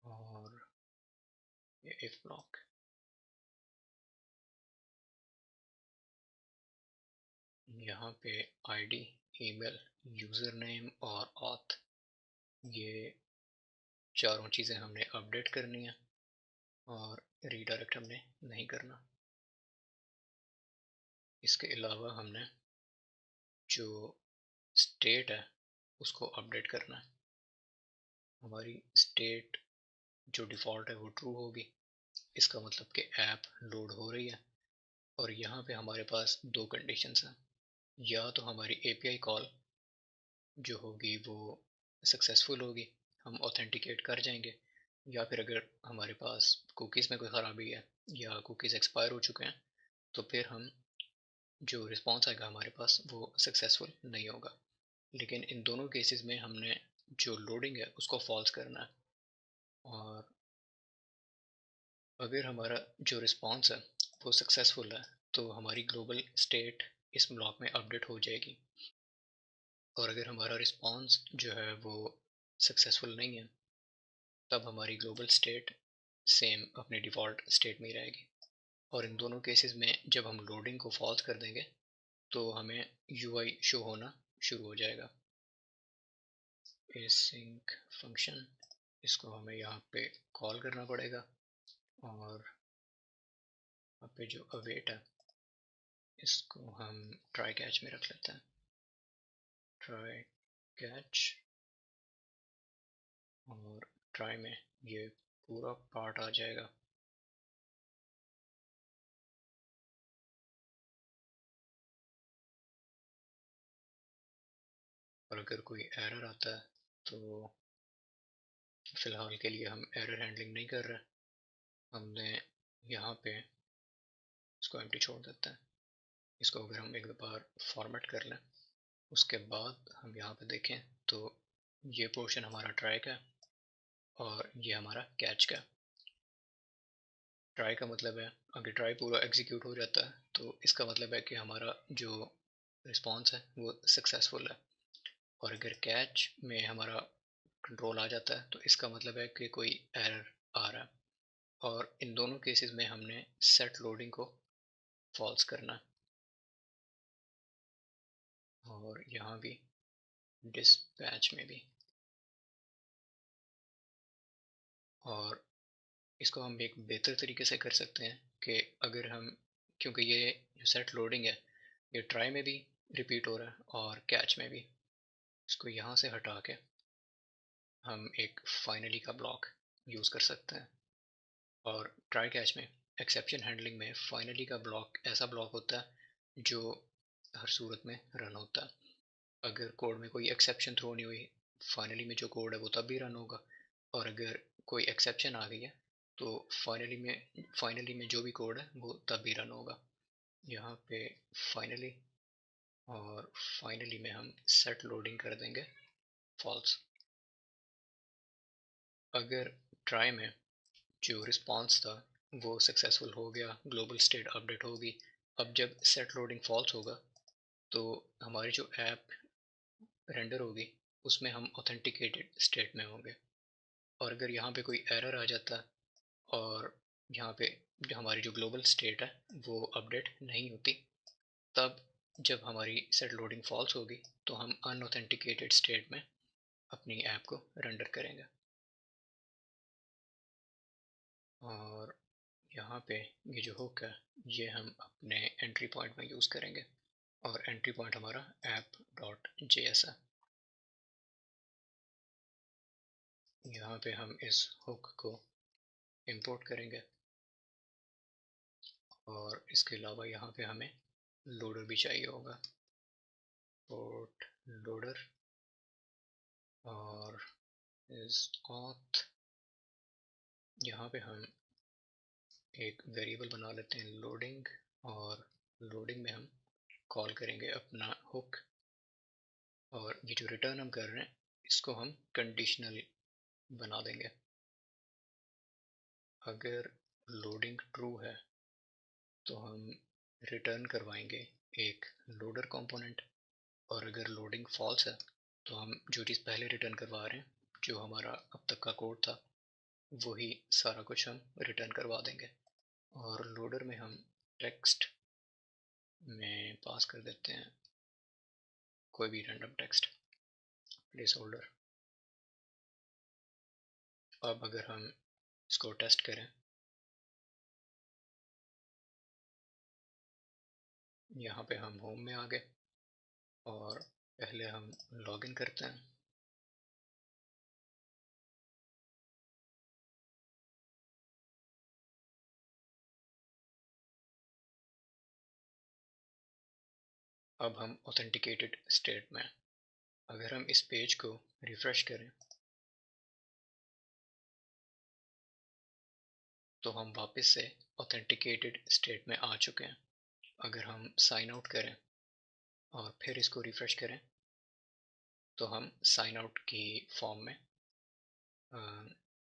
और ये इफ ब्लॉक, यहाँ पे आईडी, ईमेल, यूज़र नेम और ऑथ, ये चारों चीज़ें हमने अपडेट करनी है और रीडायरेक्ट हमने नहीं करना। इसके अलावा हमने जो स्टेट है उसको अपडेट करना है। हमारी स्टेट जो डिफ़ॉल्ट है वो ट्रू होगी, इसका मतलब कि ऐप लोड हो रही है। और यहाँ पे हमारे पास दो कंडीशंस हैं, या तो हमारी एपीआई कॉल जो होगी वो सक्सेसफुल होगी, हम ऑथेंटिकेट कर जाएंगे, या फिर अगर हमारे पास कुकीज़ में कोई ख़राबी है या कुकीज़ एक्सपायर हो चुके हैं तो फिर हम जो रिस्पॉन्स आएगा हमारे पास वो सक्सेसफुल नहीं होगा। लेकिन इन दोनों केसेस में हमने जो लोडिंग है उसको फॉल्स करना है। और अगर हमारा जो रिस्पॉन्स है वो सक्सेसफुल है तो हमारी ग्लोबल स्टेट इस ब्लॉक में अपडेट हो जाएगी। और अगर हमारा रिस्पॉन्स जो है वो सक्सेसफुल नहीं है तब हमारी ग्लोबल स्टेट सेम अपने डिफ़ॉल्ट स्टेट में ही रहेगी। और इन दोनों केसेस में जब हम लोडिंग को फॉल्स कर देंगे तो हमें यूआई शो होना शुरू हो जाएगा। async फंक्शन, इसको हमें यहाँ पे कॉल करना पड़ेगा और यहाँ पे जो अवेट है इसको हम ट्राई कैच में रख लेते हैं। ट्राई कैच, और ट्राई में ये पूरा पार्ट आ जाएगा। और अगर कोई एरर आता है तो फ़िलहाल के लिए हम एरर हैंडलिंग नहीं कर रहे, हमने यहाँ पे इसको एम्प्टी छोड़ देते हैं। इसको अगर हम एक बार फॉर्मेट कर लें उसके बाद हम यहाँ पे देखें तो ये पोर्शन हमारा ट्राई का है और ये हमारा कैच का। ट्राई का मतलब है अगर ट्राई पूरा एग्जीक्यूट हो जाता है तो इसका मतलब है कि हमारा जो रिस्पॉन्स है वो सक्सेसफुल है। और अगर कैच में हमारा कंट्रोल आ जाता है तो इसका मतलब है कि कोई एरर आ रहा है। और इन दोनों केसेस में हमने सेट लोडिंग को फॉल्स करना है। और यहाँ भी डिस्पैच में भी। और इसको हम एक बेहतर तरीके से कर सकते हैं कि अगर हम, क्योंकि ये जो सेट लोडिंग है ये ट्राई में भी रिपीट हो रहा है और कैच में भी, इसको यहाँ से हटा के हम एक फाइनली का ब्लॉक यूज़ कर सकते हैं। और ट्राई कैच में एक्सेप्शन हैंडलिंग में फाइनली का ब्लॉक ऐसा ब्लॉक होता है जो हर सूरत में रन होता है। अगर कोड में कोई एक्सेप्शन थ्रो नहीं हुई, फाइनली में जो कोड है वो तब भी रन होगा। और अगर कोई एक्सेप्शन आ गई है तो फाइनली में जो भी कोड है वो तब भी रन होगा। यहाँ पे फाइनली और फाइनली में हम सेट लोडिंग कर देंगे फॉल्स। अगर ट्राई में जो रिस्पांस था वो सक्सेसफुल हो गया, ग्लोबल स्टेट अपडेट होगी, अब जब सेट लोडिंग फॉल्स होगा तो हमारी जो ऐप रेंडर होगी उसमें हम ऑथेंटिकेटेड स्टेट में होंगे। और अगर यहाँ पे कोई एरर आ जाता और यहाँ पे जो हमारी जो ग्लोबल स्टेट है वो अपडेट नहीं होती, तब जब हमारी सेट लोडिंग फॉल्स होगी तो हम अनऑथेंटिकेटेड स्टेट में अपनी ऐप को रेंडर करेंगे। और यहाँ पे ये जो हुक है ये हम अपने एंट्री पॉइंट में यूज़ करेंगे और एंट्री पॉइंट हमारा app.js है। यहाँ पे हम इस हुक को इंपोर्ट करेंगे और इसके अलावा यहाँ पे हमें लोडर भी चाहिए होगा, पोर्ट लोडर और इस auth। यहाँ पे हम एक वेरिएबल बना लेते हैं लोडिंग, और लोडिंग में हम कॉल करेंगे अपना हुक, और ये जो रिटर्न हम कर रहे हैं इसको हम कंडीशनल बना देंगे। अगर लोडिंग ट्रू है तो हम रिटर्न करवाएंगे एक लोडर कंपोनेंट, और अगर लोडिंग फॉल्स है तो हम जो चीज़ पहले रिटर्न करवा रहे हैं, जो हमारा अब तक का कोड था, वही सारा कुछ हम रिटर्न करवा देंगे। और लोडर में हम टेक्स्ट में पास कर देते हैं कोई भी रैंडम टेक्स्ट प्लेस होल्डर। अब अगर हम इसको टेस्ट करें, यहाँ पे हम होम में आ गए और पहले हम लॉगिन करते हैं। अब हम ऑथेंटिकेटेड स्टेट में। अगर हम इस पेज को रिफ्रेश करें तो हम वापस से ऑथेंटिकेटेड स्टेट में आ चुके हैं। अगर हम साइन आउट करें और फिर इसको रिफ्रेश करें तो हम साइन आउट की फॉर्म में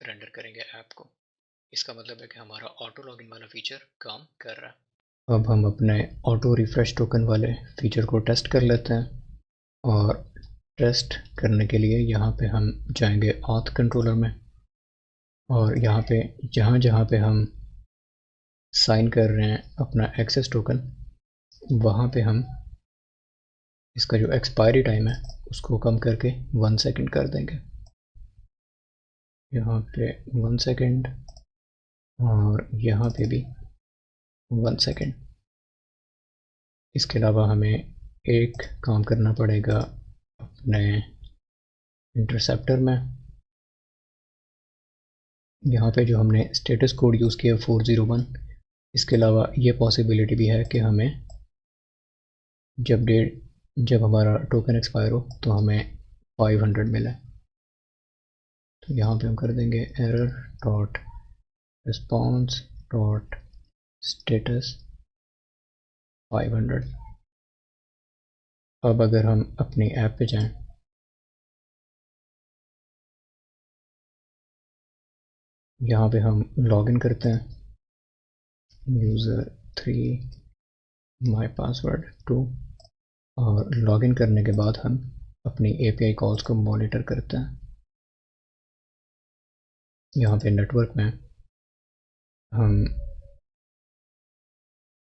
रेंडर करेंगे ऐप को। इसका मतलब है कि हमारा ऑटो लॉगिन वाला फीचर काम कर रहा है। अब हम अपने ऑटो रिफ्रेश टोकन वाले फीचर को टेस्ट कर लेते हैं, और टेस्ट करने के लिए यहाँ पे हम जाएंगे ऑथ कंट्रोलर में, और यहाँ पे जहाँ जहाँ पे हम साइन कर रहे हैं अपना एक्सेस टोकन, वहाँ पे हम इसका जो एक्सपायरी टाइम है उसको कम करके 1 सेकंड कर देंगे। यहाँ पे 1 सेकंड और यहाँ पे भी 1 सेकंड। इसके अलावा हमें एक काम करना पड़ेगा अपने इंटरसेप्टर में। यहाँ पे जो हमने स्टेटस कोड यूज़ किया 401, इसके अलावा ये पॉसिबिलिटी भी है कि हमें जब हमारा टोकन एक्सपायर हो तो हमें 500 मिले। तो यहाँ पे हम कर देंगे error dot response dot status 500। अब अगर हम अपनी ऐप पे जाएं, यहाँ पे हम लॉगिन करते हैं यूज़र 3 माई पासवर्ड 2, और लॉगिन करने के बाद हम अपनी API कॉल्स को मॉनिटर करते हैं। यहाँ पे नेटवर्क में हम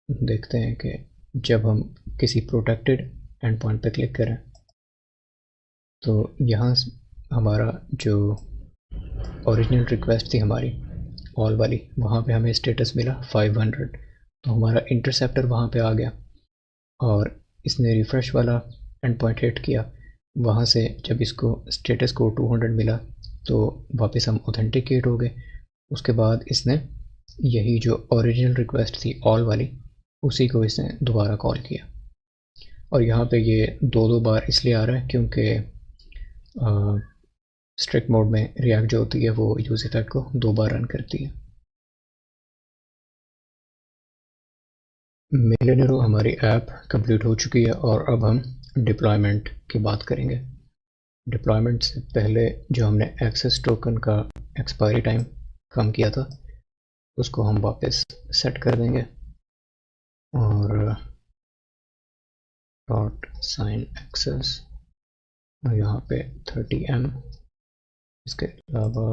देखते हैं कि जब हम किसी प्रोटेक्टेड एंड पॉइंट पर क्लिक करें तो यहाँ हमारा जो ओरिजिनल रिक्वेस्ट थी हमारी ऑल वाली, वहाँ पे हमें स्टेटस मिला 500, तो हमारा इंटरसेप्टर वहाँ पे आ गया और इसने रिफ़्रेश वाला एंड पॉइंट हिट किया। वहाँ से जब इसको स्टेटस को 200 मिला तो वापस हम ऑथेंटिकेट हो गए। उसके बाद इसने यही जो ओरिजिनल रिक्वेस्ट थी ऑल वाली, उसी को इसने दोबारा कॉल किया। और यहाँ पे ये दो बार इसलिए आ रहा है क्योंकि स्ट्रिक्ट मोड में रिएक्ट जो होती है वो यूज़ इफेक्ट को 2 बार रन करती है। मिलियनेरो हमारी ऐप कंप्लीट हो चुकी है और अब हम डिप्लॉयमेंट की बात करेंगे। डिप्लॉयमेंट से पहले जो हमने एक्सेस टोकन का एक्सपायरी टाइम कम किया था उसको हम वापस सेट कर देंगे और डॉट साइन एक्सेस और यहाँ पे 30M, इसके अलावा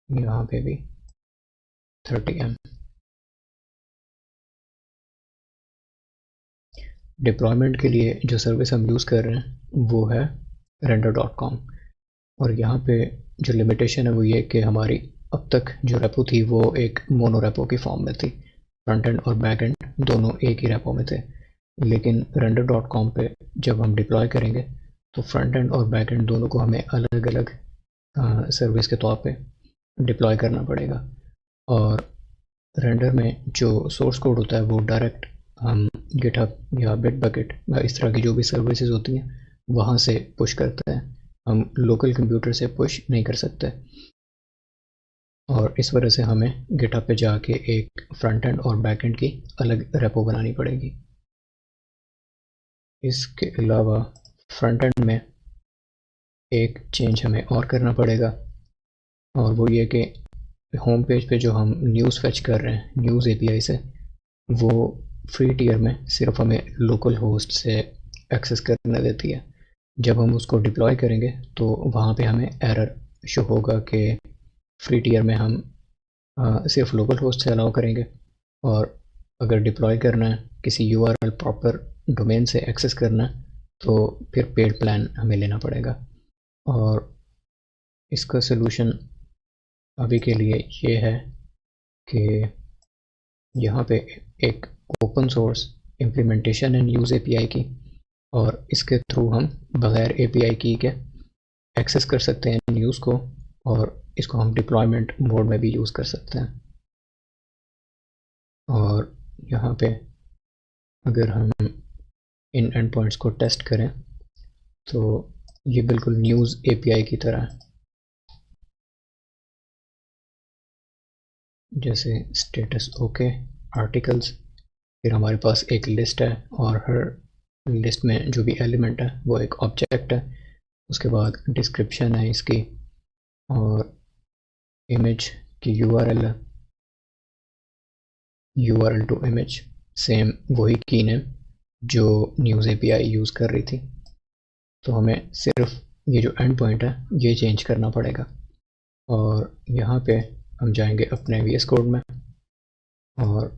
यहाँ पे भी 30M। डिप्लॉयमेंट के लिए जो सर्विस हम यूज़ कर रहे हैं वो है render.com और यहाँ पे जो लिमिटेशन है वो ये कि हमारी अब तक जो रेपो थी वो एक मोनो रेपो की फॉर्म में थी, फ्रंट एंड और बैक एंड दोनों एक ही रेपो में थे। लेकिन render.com पे जब हम डिप्लॉय करेंगे तो फ्रंट एंड और बैक एंड दोनों को हमें अलग अलग सर्विस के तौर पे डिप्लॉय करना पड़ेगा और रेंडर में जो सोर्स कोड होता है वो डायरेक्ट हम गिटहब या बिटबकेट या इस तरह की जो भी सर्विसेज होती हैं वहाँ से पुश करते हैं, हम लोकल कंप्यूटर से पुश नहीं कर सकते और इस वजह से हमें गिटहब पे जाके एक फ्रंट एंड और बैक एंड की अलग रेपो बनानी पड़ेगी। इसके अलावा फ्रंट एंड में एक चेंज हमें और करना पड़ेगा और वो ये कि होम पेज पे जो हम न्यूज़ फेच कर रहे हैं न्यूज़ एपीआई से, वो फ्री टियर में सिर्फ हमें लोकल होस्ट से एक्सेस करने देती है। जब हम उसको डिप्लॉय करेंगे तो वहाँ पे हमें एरर शो होगा कि फ्री टियर में हम सिर्फ लोकल होस्ट से अलाउ करेंगे और अगर डिप्लॉय करना है किसी यूआरएल प्रॉपर डोमेन से एक्सेस करना है तो फिर पेड प्लान हमें लेना पड़ेगा। और इसका सलूशन अभी के लिए ये है कि यहाँ पे एक ओपन सोर्स इम्प्लीमेंटेशन है न्यूज़ एपीआई की और इसके थ्रू हम बगैर एपीआई की के एक्सेस कर सकते हैं न्यूज़ को और इसको हम डिप्लॉयमेंट मोड में भी यूज़ कर सकते हैं। और यहाँ पे अगर हम इन एंड पॉइंट्स को टेस्ट करें तो ये बिल्कुल न्यूज़ एपीआई की तरह है, जैसे स्टेटस ओके, आर्टिकल्स, फिर हमारे पास एक लिस्ट है और हर लिस्ट में जो भी एलिमेंट है वो एक ऑब्जेक्ट है, उसके बाद डिस्क्रिप्शन है इसकी और इमेज की यूआरएल है, यूआरएल टू इमेज सेम वही की नेम जो न्यूज़ एपीआई यूज़ कर रही थी। तो हमें सिर्फ ये जो एंड पॉइंट है ये चेंज करना पड़ेगा और यहाँ पे हम जाएंगे अपने वीएस कोड में और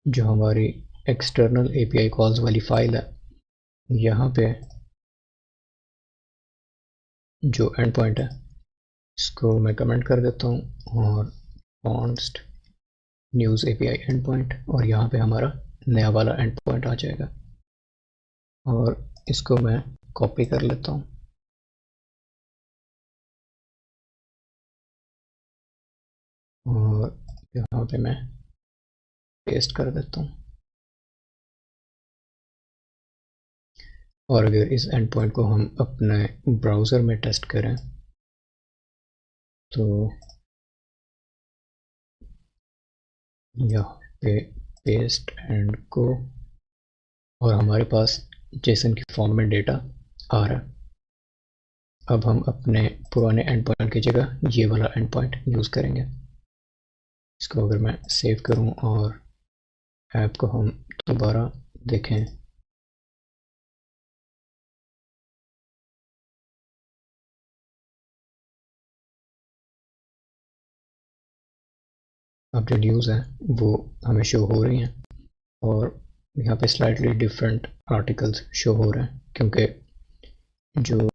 जो हमारी एक्सटर्नल एपीआई कॉल्स वाली फाइल है यहाँ पे जो एंड पॉइंट है इसको मैं कमेंट कर देता हूँ और const news API and point और यहाँ पे हमारा नया वाला एंड पॉइंट आ जाएगा और इसको मैं कॉपी कर लेता हूँ और यहाँ पे मैं पेस्ट कर देता हूँ। और अगर इस एंड पॉइंट को हम अपने ब्राउज़र में टेस्ट करें तो यहाँ पे पेस्ट एंड को और हमारे पास जेसन की फॉर्म में डेटा आ रहा है। अब हम अपने पुराने एंड पॉइंट की जगह ये वाला एंड पॉइंट यूज़ करेंगे। इसको अगर मैं सेव करूँ और ऐप को हम दोबारा देखें अब जो न्यूज़ है वो हमें शो हो रही हैं और यहाँ पे स्लाइटली डिफरेंट आर्टिकल्स शो हो रहे हैं क्योंकि जो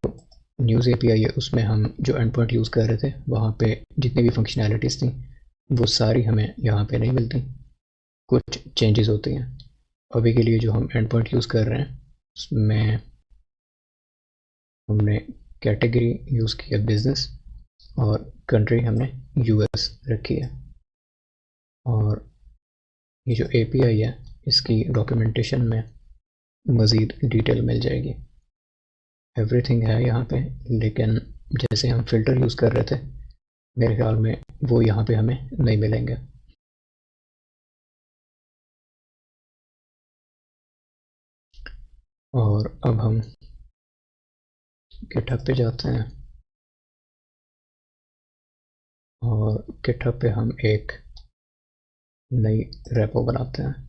न्यूज़ एपीआई है उसमें हम जो एंड पॉइंट यूज़ कर रहे थे वहाँ पे जितनी भी फंक्शनैलिटीज़ थी वो सारी हमें यहाँ पे नहीं मिलती, कुछ चेंजेस होती हैं। अभी के लिए जो हम एंड पॉइंट यूज़ कर रहे हैं उसमें हमने कैटेगरी यूज़ किया बिजनेस और कंट्री हमने यूएस रखी है और ये जो एपीआई है इसकी डॉक्यूमेंटेशन में मज़ीद डिटेल मिल जाएगी। एवरीथिंग है यहाँ पे, लेकिन जैसे हम फ़िल्टर यूज़ कर रहे थे मेरे ख्याल में वो यहाँ पे हमें नहीं मिलेंगे। और अब हम गिटहब पे जाते हैं और गिटहब पे हम एक नई रेपो बनाते हैं।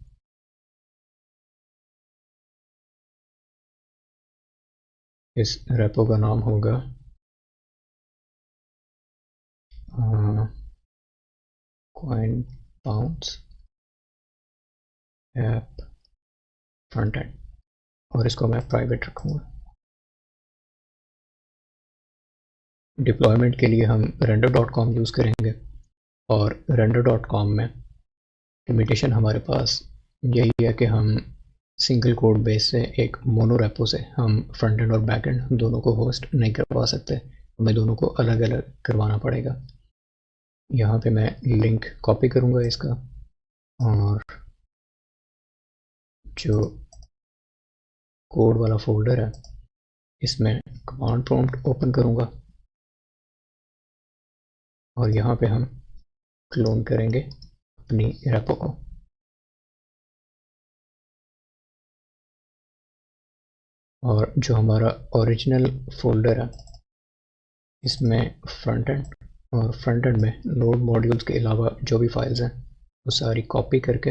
इस रेपो का नाम होगा coin pounds app front end, और इसको मैं प्राइवेट रखूँगा। डिप्लॉयमेंट के लिए हम render.com यूज़ करेंगे और render.com में लिमिटेशन हमारे पास यही है कि हम सिंगल कोड बेस से एक मोनो रेपो से हम फ्रंट एंड और बैक एंड दोनों को होस्ट नहीं करवा सकते, हमें दोनों को अलग अलग करवाना पड़ेगा। यहाँ पे मैं लिंक कॉपी करूँगा इसका, और जो कोड वाला फोल्डर है इसमें कमांड प्रॉम्प्ट ओपन करूँगा और यहाँ पे हम क्लोन करेंगे अपनी रेपो को। और जो हमारा ओरिजिनल फोल्डर है इसमें फ्रंट एंड, और फ्रंट एंड में नोड मॉड्यूल्स के अलावा जो भी फाइल्स हैं वो सारी कॉपी करके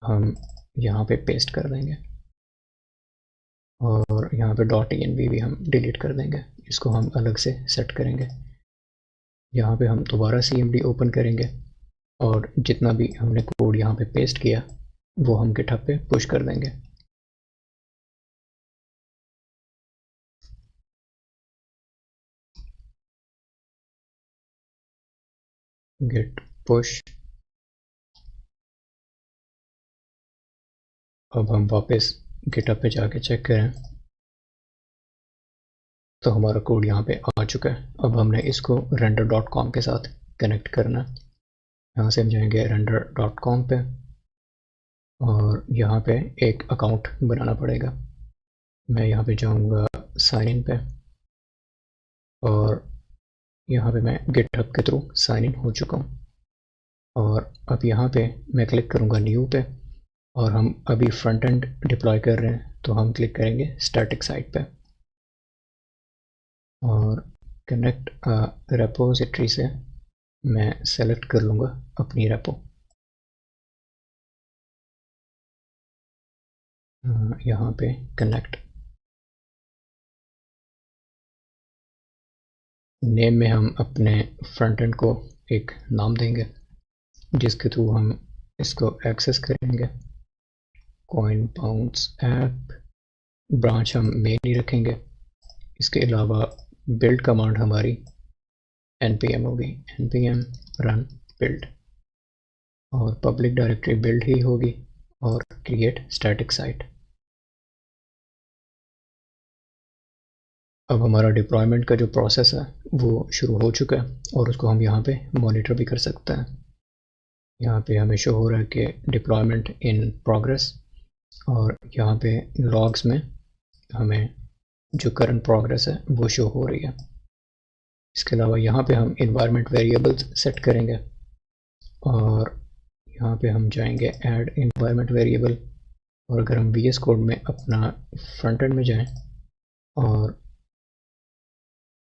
हम यहाँ पे पेस्ट कर देंगे, और यहाँ पे .env भी हम डिलीट कर देंगे, इसको हम अलग से सेट करेंगे। यहाँ पे हम दोबारा cmd ओपन करेंगे और जितना भी हमने कोड यहाँ पे पेस्ट किया वो हम गिटहब पे पुश कर देंगे। Git push. अब हम वापस गिटहब पे जाके चेक करें तो हमारा कोड यहाँ पे आ चुका है। अब हमने इसको render.com के साथ कनेक्ट करना है। यहाँ से हम जाएंगे render.com पे और यहाँ पे एक अकाउंट बनाना पड़ेगा। मैं यहाँ पे जाऊँगा साइन इन पे, और यहाँ पे मैं गिटहब के थ्रू साइन इन हो चुका हूँ। और अब यहाँ पे मैं क्लिक करूँगा न्यू पे, और हम अभी फ्रंट एंड डिप्लॉय कर रहे हैं तो हम क्लिक करेंगे स्टैटिक साइट पे और कनेक्ट रेपोजिटरी से मैं सेलेक्ट कर लूँगा अपनी रेपो। यहाँ पे कनेक्ट नेम में हम अपने फ्रंट एंड को एक नाम देंगे जिसके थ्रू हम इसको एक्सेस करेंगे। कॉइन पाउंड्स ऐप ब्रांच हम मेन ही रखेंगे, इसके अलावा बिल्ड कमांड हमारी npm होगी, npm run build, और पब्लिक डायरेक्टरी बिल्ड ही होगी, और क्रिएट स्टैटिक साइट। अब हमारा डिप्लॉयमेंट का जो प्रोसेस है वो शुरू हो चुका है और उसको हम यहाँ पे मॉनिटर भी कर सकते हैं। यहाँ पे हमें शो हो रहा है कि डिप्लॉयमेंट इन प्रोग्रेस, और यहाँ पे लॉग्स में हमें जो करंट प्रोग्रेस है वो शो हो रही है। इसके अलावा यहाँ पे हम इन्वायरमेंट वेरिएबल्स सेट करेंगे, और यहाँ पे हम जाएंगे ऐड इन्वायरमेंट वेरिएबल, और अगर हम VS कोड में अपना फ्रंट एंड में जाएं और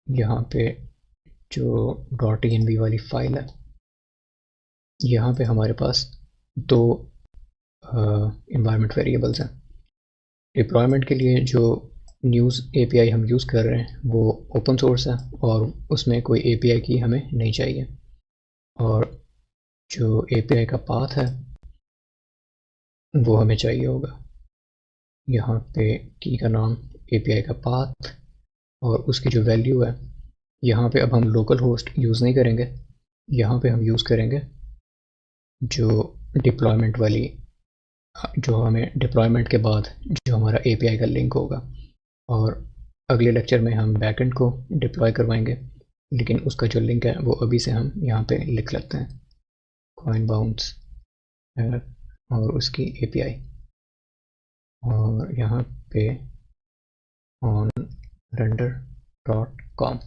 यहाँ पे जो .env वाली फाइल है यहाँ पे हमारे पास दो इन्वायरमेंट वेरिएबल्स हैं। डिप्लॉयमेंट के लिए जो न्यूज़ API हम यूज़ कर रहे हैं वो ओपन सोर्स है और उसमें कोई API की हमें नहीं चाहिए, और जो API का पाथ है वो हमें चाहिए होगा। यहाँ पे की का नाम API का पाथ और उसकी जो वैल्यू है, यहाँ पे अब हम लोकल होस्ट यूज़ नहीं करेंगे, यहाँ पे हम यूज़ करेंगे जो डिप्लॉयमेंट वाली, जो हमें डिप्लॉयमेंट के बाद जो हमारा API का लिंक होगा। और अगले लेक्चर में हम बैकएंड को डिप्लॉय करवाएंगे, लेकिन उसका जो लिंक है वो अभी से हम यहाँ पे लिख लेते हैं, कॉइन बाउंड्स और उसकी API, और यहाँ पे ऑन render.com।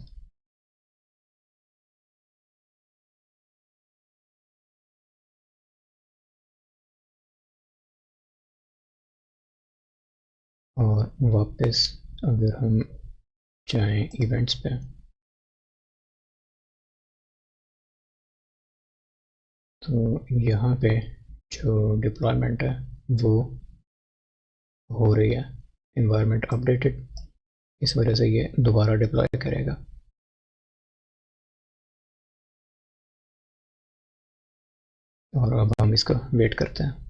और वापस अगर हम जाएं इवेंट्स पे, तो यहाँ पे जो डिप्लॉयमेंट है वो हो रही है, इन्वायरमेंट अपडेटेड, इस वजह से ये दोबारा डिप्लॉय करेगा। और अब हम इसका वेट करते हैं।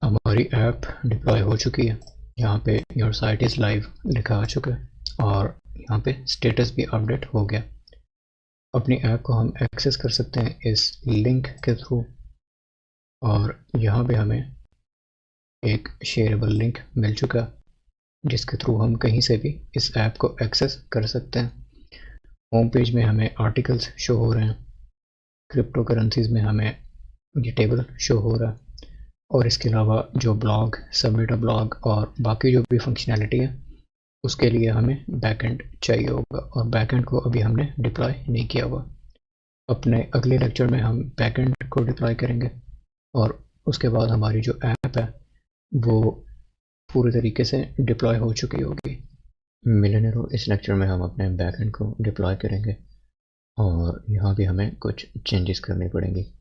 हमारी ऐप डिप्लॉय हो चुकी है, यहाँ पे योर साइट इज़ लाइव लिखा आ चुका है और यहाँ पे स्टेटस भी अपडेट हो गया। अपनी ऐप को हम एक्सेस कर सकते हैं इस लिंक के थ्रू, और यहाँ पे हमें एक शेयरेबल लिंक मिल चुका जिसके थ्रू हम कहीं से भी इस ऐप को एक्सेस कर सकते हैं। होम पेज में हमें आर्टिकल्स शो हो रहे हैं, क्रिप्टो करेंसीज में हमें ये टेबल शो हो रहा है, और इसके अलावा जो ब्लॉग, सबमिट अ ब्लॉग और बाकी जो भी फंक्शनैलिटी है उसके लिए हमें बैकएंड चाहिए होगा, और बैकएंड को अभी हमने डिप्लॉय नहीं किया हुआ। अपने अगले लेक्चर में हम बैकएंड को डिप्लॉय करेंगे और उसके बाद हमारी जो ऐप है वो पूरी तरीके से डिप्लॉय हो चुकी होगी। मिलियनेरो, इस लेक्चर में हम अपने बैकएंड को डिप्लॉय करेंगे और यहाँ भी हमें कुछ चेंजेस करनी पड़ेंगी।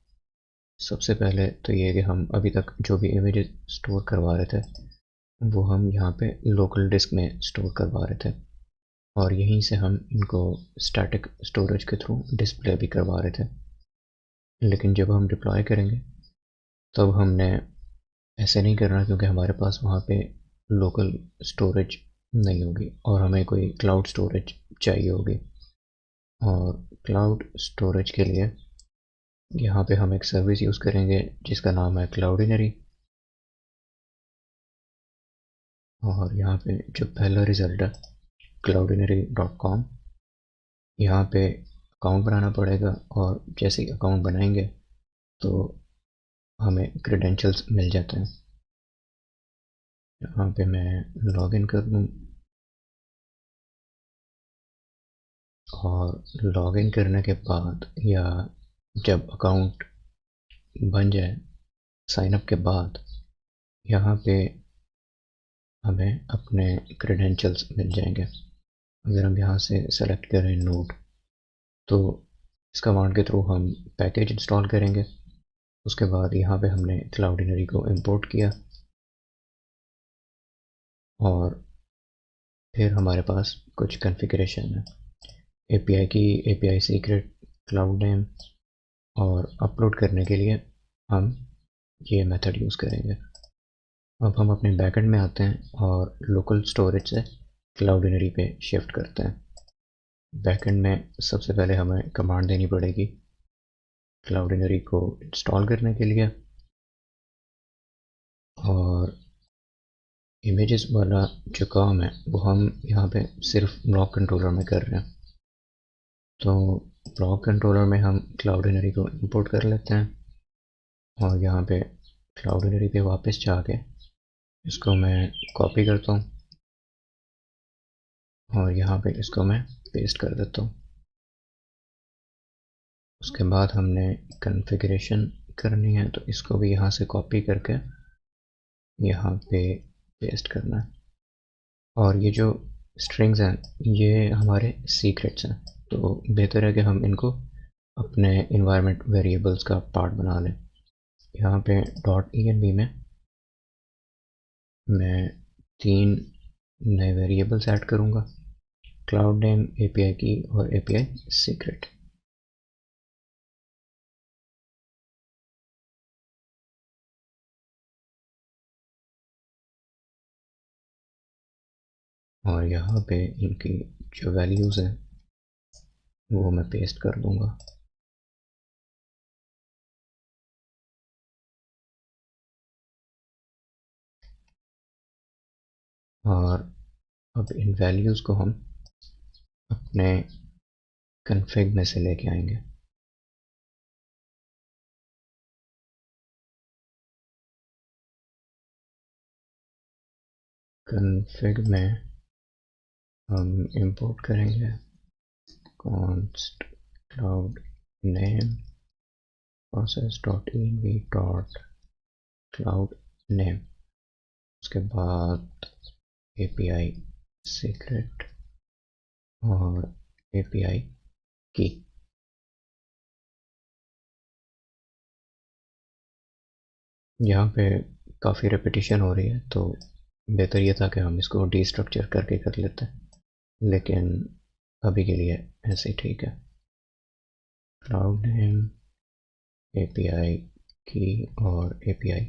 सबसे पहले तो ये कि हम अभी तक जो भी इमेजेस स्टोर करवा रहे थे वो हम यहाँ पे लोकल डिस्क में स्टोर करवा रहे थे, और यहीं से हम इनको स्टैटिक स्टोरेज के थ्रू डिस्प्ले भी करवा रहे थे। लेकिन जब हम डिप्लॉय करेंगे तब हमने ऐसे नहीं करना, क्योंकि हमारे पास वहाँ पे लोकल स्टोरेज नहीं होगी और हमें कोई क्लाउड स्टोरेज चाहिए होगी। और क्लाउड स्टोरेज के लिए यहाँ पे हम एक सर्विस यूज़ करेंगे जिसका नाम है क्लाउडिनरी। और यहाँ पे जो पहला रिज़ल्ट है cloudinary.com, यहाँ पे अकाउंट बनाना पड़ेगा, और जैसे ही अकाउंट बनाएंगे तो हमें क्रेडेंशियल्स मिल जाते हैं। यहाँ पे मैं लॉगिन कर दूँ, और लॉगिन करने के बाद या जब अकाउंट बन जाए, साइन अप के बाद, यहाँ पे हमें अपने क्रेडेंशियल्स मिल जाएंगे। अगर हम यहाँ से सेलेक्ट करें नोड, तो इस कमांड के थ्रू हम पैकेज इंस्टॉल करेंगे। उसके बाद यहाँ पे हमने क्लाउडिनरी को इंपोर्ट किया, और फिर हमारे पास कुछ कॉन्फ़िगरेशन है एपीआई की, एपीआई सीक्रेट, क्लाउड नेम, और अपलोड करने के लिए हम ये मेथड यूज़ करेंगे। अब हम अपने बैकएंड में आते हैं और लोकल स्टोरेज से क्लाउडिनरी पे शिफ्ट करते हैं। बैकएंड में सबसे पहले हमें कमांड देनी पड़ेगी क्लाउडिनरी को इंस्टॉल करने के लिए, और इमेजेस वाला जो काम है वो हम यहाँ पे सिर्फ ब्लॉक कंट्रोलर में कर रहे हैं। तो ब्लॉक कंट्रोलर में हम क्लाउडिनरी को इंपोर्ट कर लेते हैं, और यहाँ पे क्लाउडिनरी पे वापस जाके इसको मैं कॉपी करता हूँ और यहाँ पे इसको मैं पेस्ट कर देता हूँ। उसके बाद हमने कॉन्फ़िगरेशन करनी है, तो इसको भी यहाँ से कॉपी करके यहाँ पे पेस्ट करना है। और ये जो स्ट्रिंग्स हैं ये हमारे सीक्रेट्स हैं, तो बेहतर है कि हम इनको अपने इन्वायरमेंट वेरिएबल्स का पार्ट बना लें। यहाँ पे .env में मैं 3 नए वेरिएबल्स ऐड करूँगा, क्लाउड नेम, एपीआई की और एपीआई सीक्रेट। और यहाँ पे इनकी जो वैल्यूज़ हैं वो मैं पेस्ट कर दूँगा। और अब इन वैल्यूज़ को हम अपने कन्फिग में से लेके आएंगे। कन्फिग में हम इंपोर्ट करेंगे const cloud name process.env.cloud name, उसके बाद API सीक्रेट और API की। यहाँ पे काफ़ी रेपिटेशन हो रही है, तो बेहतर ये था कि हम इसको डीस्ट्रक्चर करके कर लेते हैं, लेकिन अभी के लिए ऐसे ही ठीक है। क्लाउड नेम, API की और API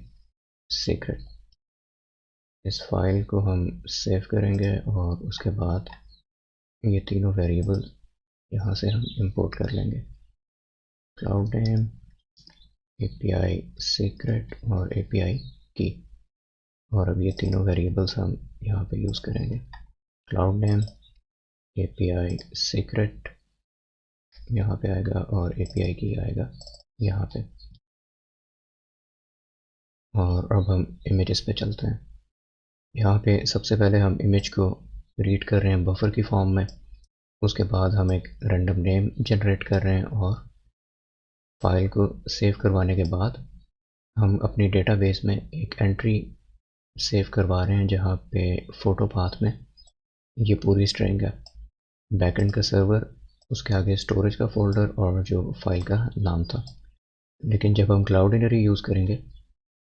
सीक्रेट, इस फाइल को हम सेव करेंगे और उसके बाद ये तीनों वेरिएबल यहाँ से हम इंपोर्ट कर लेंगे। क्लाउड नेम, API सीक्रेट और API की, और अब ये तीनों वेरिएबल्स हम यहाँ पे यूज़ करेंगे। क्लाउड नेम, API सीक्रेट यहाँ पे आएगा और API की आएगा यहाँ पे। और अब हम इमेजेस पे चलते हैं। यहाँ पे सबसे पहले हम इमेज को रीड कर रहे हैं बफर की फॉर्म में, उसके बाद हम एक रैंडम नेम जनरेट कर रहे हैं और फाइल को सेव करवाने के बाद हम अपनी डेटाबेस में एक एंट्री सेव करवा रहे हैं जहाँ पे फ़ोटो पाथ में ये पूरी स्ट्रिंग है। बैकएंड का सर्वर, उसके आगे स्टोरेज का फोल्डर और जो फाइल का नाम था। लेकिन जब हम क्लाउडिनरी यूज़ करेंगे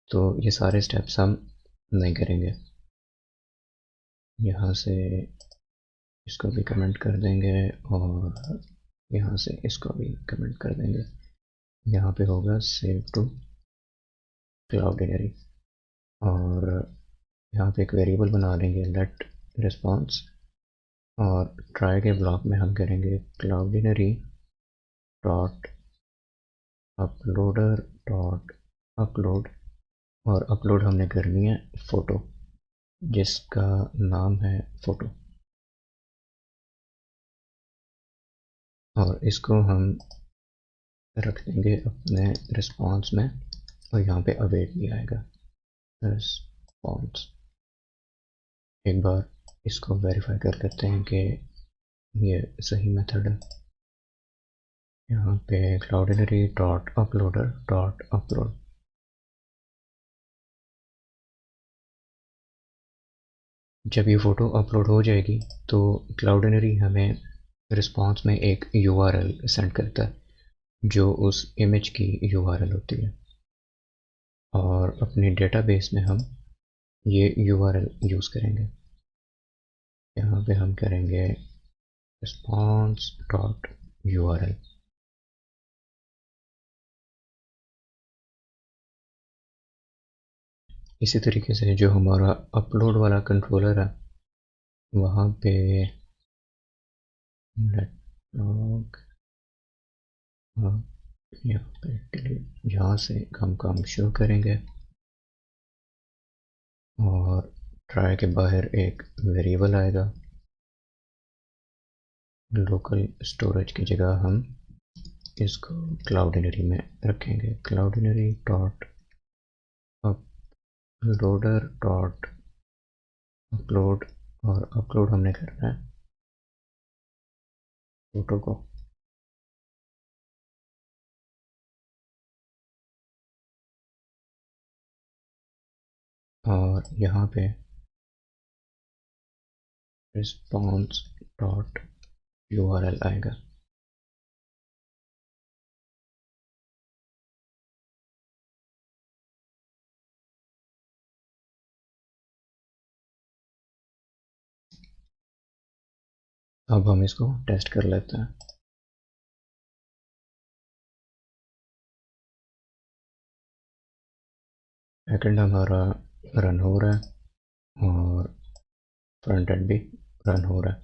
तो ये सारे स्टेप्स हम नहीं करेंगे। यहाँ से इसको भी कमेंट कर देंगे और यहाँ से इसको भी कमेंट कर देंगे। यहाँ पे होगा सेव टू क्लाउडिनरी और यहाँ पे एक वेरिएबल बना देंगे लेट रिस्पॉन्स, और ट्राई के ब्लॉक में हम करेंगे क्लाउडिनरी डॉट अपलोडर डॉट अपलोड, और अपलोड हमने करनी है फ़ोटो जिसका नाम है फ़ोटो, और इसको हम रख देंगे अपने रिस्पॉन्स में, और यहाँ पे अवेट भी आएगा रिस्पॉन्स। एक बार इसको वेरीफाई कर लेते हैं कि ये सही मेथड है। यहाँ पे क्लाउडिनरी डॉट अपलोडर डॉट अपलोड, जब ये फ़ोटो अपलोड हो जाएगी तो क्लाउडिनरी हमें रिस्पॉन्स में एक URL सेंड करता है जो उस इमेज की URL होती है, और अपनी डेटाबेस में हम ये URL यूज़ करेंगे। यहाँ पे हम करेंगे रिस्पॉन्स डॉट URL। इसी तरीके से जो हमारा अपलोड वाला कंट्रोलर है वहाँ पे नेटवर्क, यहाँ से हम काम शुरू करेंगे और ट्राई के बाहर एक वेरिएबल आएगा। लोकल स्टोरेज की जगह हम इसको क्लाउडिनरी में रखेंगे। क्लाउडिनरी डॉट अपलोडर डॉट अपलोड, और अपलोड हमने करना है फोटो को। और यहाँ पे रिस्पॉन्स डॉट URL आएगा। अब हम इसको टेस्ट कर लेते हैं। बैकएंड हमारा रन हो रहा है और फ्रंट एंड भी रन हो रहा है।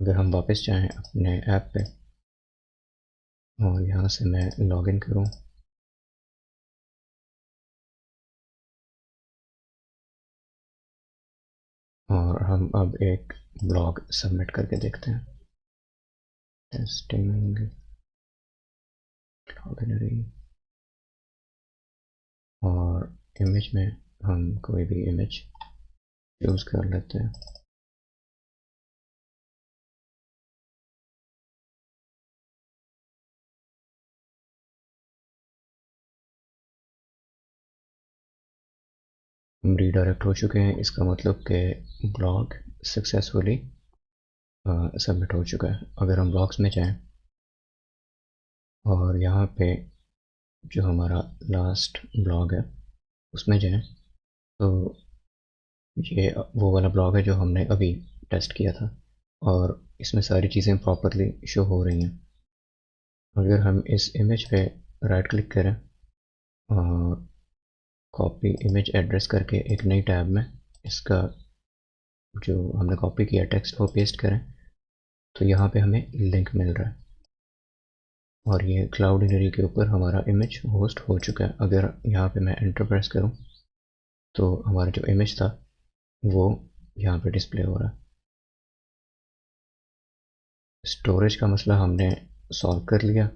अगर हम वापस जाएं अपने ऐप पे और यहाँ से मैं लॉगिन करूँ, और हम अब एक ब्लॉग सबमिट करके देखते हैं। टेस्टिंग क्लाउडिनरी, और इमेज में हम कोई भी इमेज यूज़ कर लेते हैं। हम रीडायरेक्ट हो चुके हैं, इसका मतलब कि ब्लॉक सक्सेसफुली सबमिट हो चुका है। अगर हम ब्लॉक्स में जाएं और यहाँ पे जो हमारा लास्ट ब्लॉग है उसमें जाएं, तो ये वो वाला ब्लॉग है जो हमने अभी टेस्ट किया था और इसमें सारी चीज़ें प्रॉपरली शो हो रही हैं। अगर हम इस इमेज पे राइट क्लिक करें और कॉपी इमेज एड्रेस करके एक नई टैब में इसका जो हमने कॉपी किया टेक्स्ट वो पेस्ट करें, तो यहाँ पे हमें लिंक मिल रहा है और ये क्लाउडीनरी के ऊपर हमारा इमेज होस्ट हो चुका है। अगर यहाँ पे मैं एंटर प्रेस करूँ तो हमारा जो इमेज था वो यहाँ पे डिस्प्ले हो रहा है। स्टोरेज का मसला हमने सॉल्व कर लिया।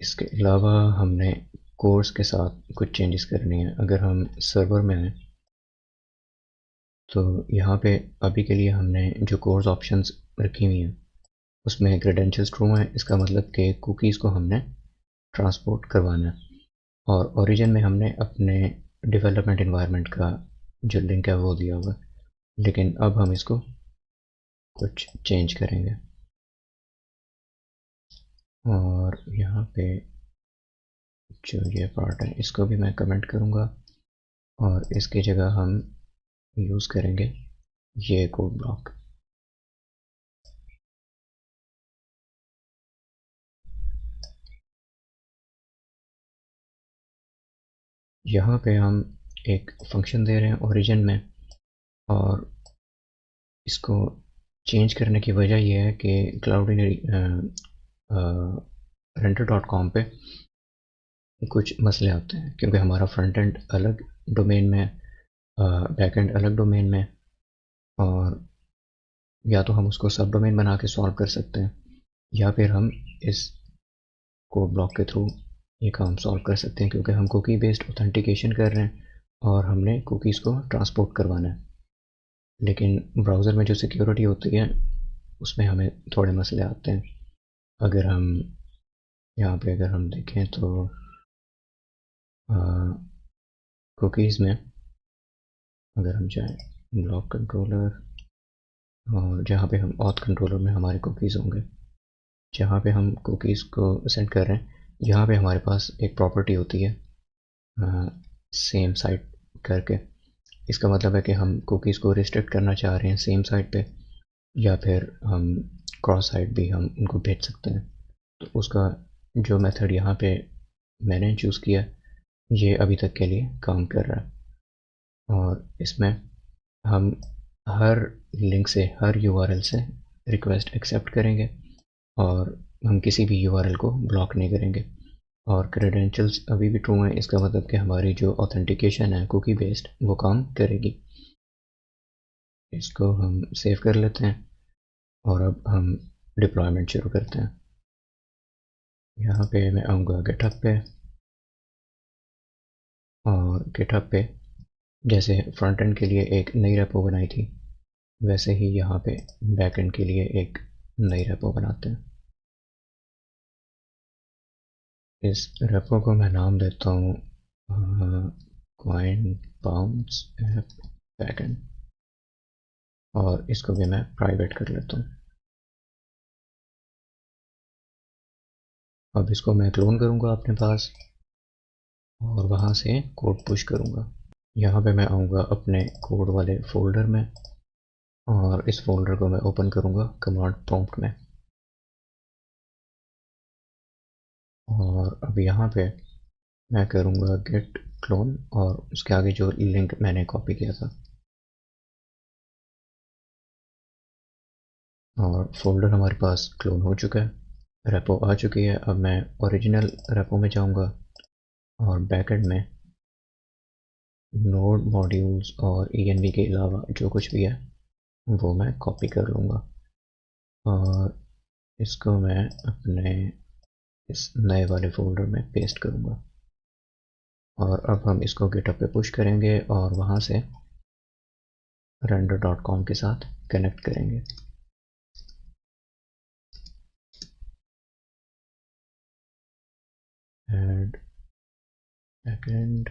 इसके अलावा हमने कोर्स के साथ कुछ चेंजेस करनी है। अगर हम सर्वर में आए तो यहाँ पे अभी के लिए हमने जो कोर्स ऑप्शंस रखी हुई हैं उसमें क्रेडेंशियल्स ट्रू हैं, इसका मतलब कि कुकीज़ को हमने ट्रांसपोर्ट करवाना है। और ओरिजिन में हमने अपने डेवलपमेंट इन्वायरमेंट का जो लिंक है वो दिया हुआ है, लेकिन अब हम इसको कुछ चेंज करेंगे और यहाँ पे जो ये पार्ट है इसको भी मैं कमेंट करूँगा और इसकी जगह हम यूज़ करेंगे ये कोड ब्लॉक। यहाँ पे हम एक फंक्शन दे रहे हैं ओरिजिन में और इसको चेंज करने की वजह यह है कि क्लाउडीनरी render.com पे कुछ मसले आते हैं क्योंकि हमारा फ्रंट एंड अलग डोमेन में, बैक एंड अलग डोमेन में, और या तो हम उसको सब डोमेन बना के सॉल्व कर सकते हैं या फिर हम इस कोड ब्लॉक के थ्रू ये काम सॉल्व कर सकते हैं क्योंकि हम कुकी बेस्ड ऑथेंटिकेशन कर रहे हैं और हमने कुकीज़ को ट्रांसपोर्ट करवाना है। लेकिन ब्राउज़र में जो सिक्योरिटी होती है उसमें हमें थोड़े मसले आते हैं। अगर हम यहाँ पे अगर हम देखें तो कुकीज़ में अगर हम जाएँ ब्लॉक कंट्रोलर और जहाँ पे हम ऑथ कंट्रोलर में हमारे कुकीज़ होंगे, जहाँ पे हम कुकीज़ को सेंड कर रहे हैं, यहाँ पे हमारे पास एक प्रॉपर्टी होती है सेम साइट करके। इसका मतलब है कि हम कुकीज़ को रिस्ट्रिक्ट करना चाह रहे हैं सेम साइट पे या फिर हम क्रॉस साइट भी हम उनको भेज सकते हैं। तो उसका जो मेथड यहाँ पे मैंने चूज़ किया ये अभी तक के लिए काम कर रहा है और इसमें हम हर लिंक से, हर यूआरएल से रिक्वेस्ट एक्सेप्ट करेंगे और हम किसी भी यूआरएल को ब्लॉक नहीं करेंगे। और क्रेडेंशियल्स अभी भी ट्रू हैं, इसका मतलब कि हमारी जो ऑथेंटिकेशन है कुकी बेस्ड वो काम करेगी। इसको हम सेव कर लेते हैं और अब हम डिप्लॉयमेंट शुरू करते हैं। यहाँ पे मैं आऊँगा गिटहब पे और गिटहब पे जैसे फ्रंट एंड के लिए एक नई रेपो बनाई थी वैसे ही यहाँ पे बैक एंड के लिए एक नई रेपो बनाते हैं। इस रेपो को मैं नाम देता हूँ कॉइन पाउंड्स ऐप बैकएंड और इसको भी मैं प्राइवेट कर लेता हूँ। अब इसको मैं क्लोन करूँगा अपने पास और वहाँ से कोड पुश करूँगा। यहाँ पे मैं आऊँगा अपने कोड वाले फोल्डर में और इस फोल्डर को मैं ओपन करूँगा कमांड प्रॉम्प्ट में और अब यहाँ पे मैं करूँगा गेट क्लोन और उसके आगे जो लिंक मैंने कॉपी किया था और फोल्डर हमारे पास क्लोन हो चुका है, रेपो आ चुकी है। अब मैं ओरिजिनल रेपो में जाऊँगा और बैकएंड में नोड मॉड्यूल्स और env के अलावा जो कुछ भी है वो मैं कॉपी कर लूँगा और इसको मैं अपने इस नए वाले फोल्डर में पेस्ट करूँगा और अब हम इसको गिटहब पे पुश करेंगे और वहाँ से render.com के साथ कनेक्ट करेंगे। एड बैकएंड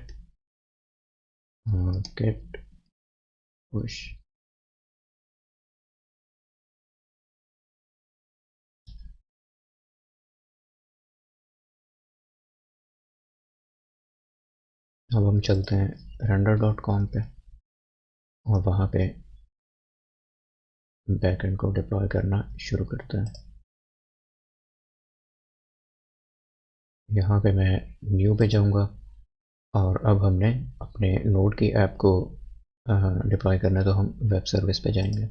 get push अब हम चलते हैं render.com पे और वहाँ पे बैकएंड को डिप्लॉय करना शुरू करते हैं। यहाँ पे मैं न्यू पे जाऊँगा और अब हमने अपने नोड की ऐप को डिप्लॉय करना है, तो हम वेब सर्विस पे जाएंगे।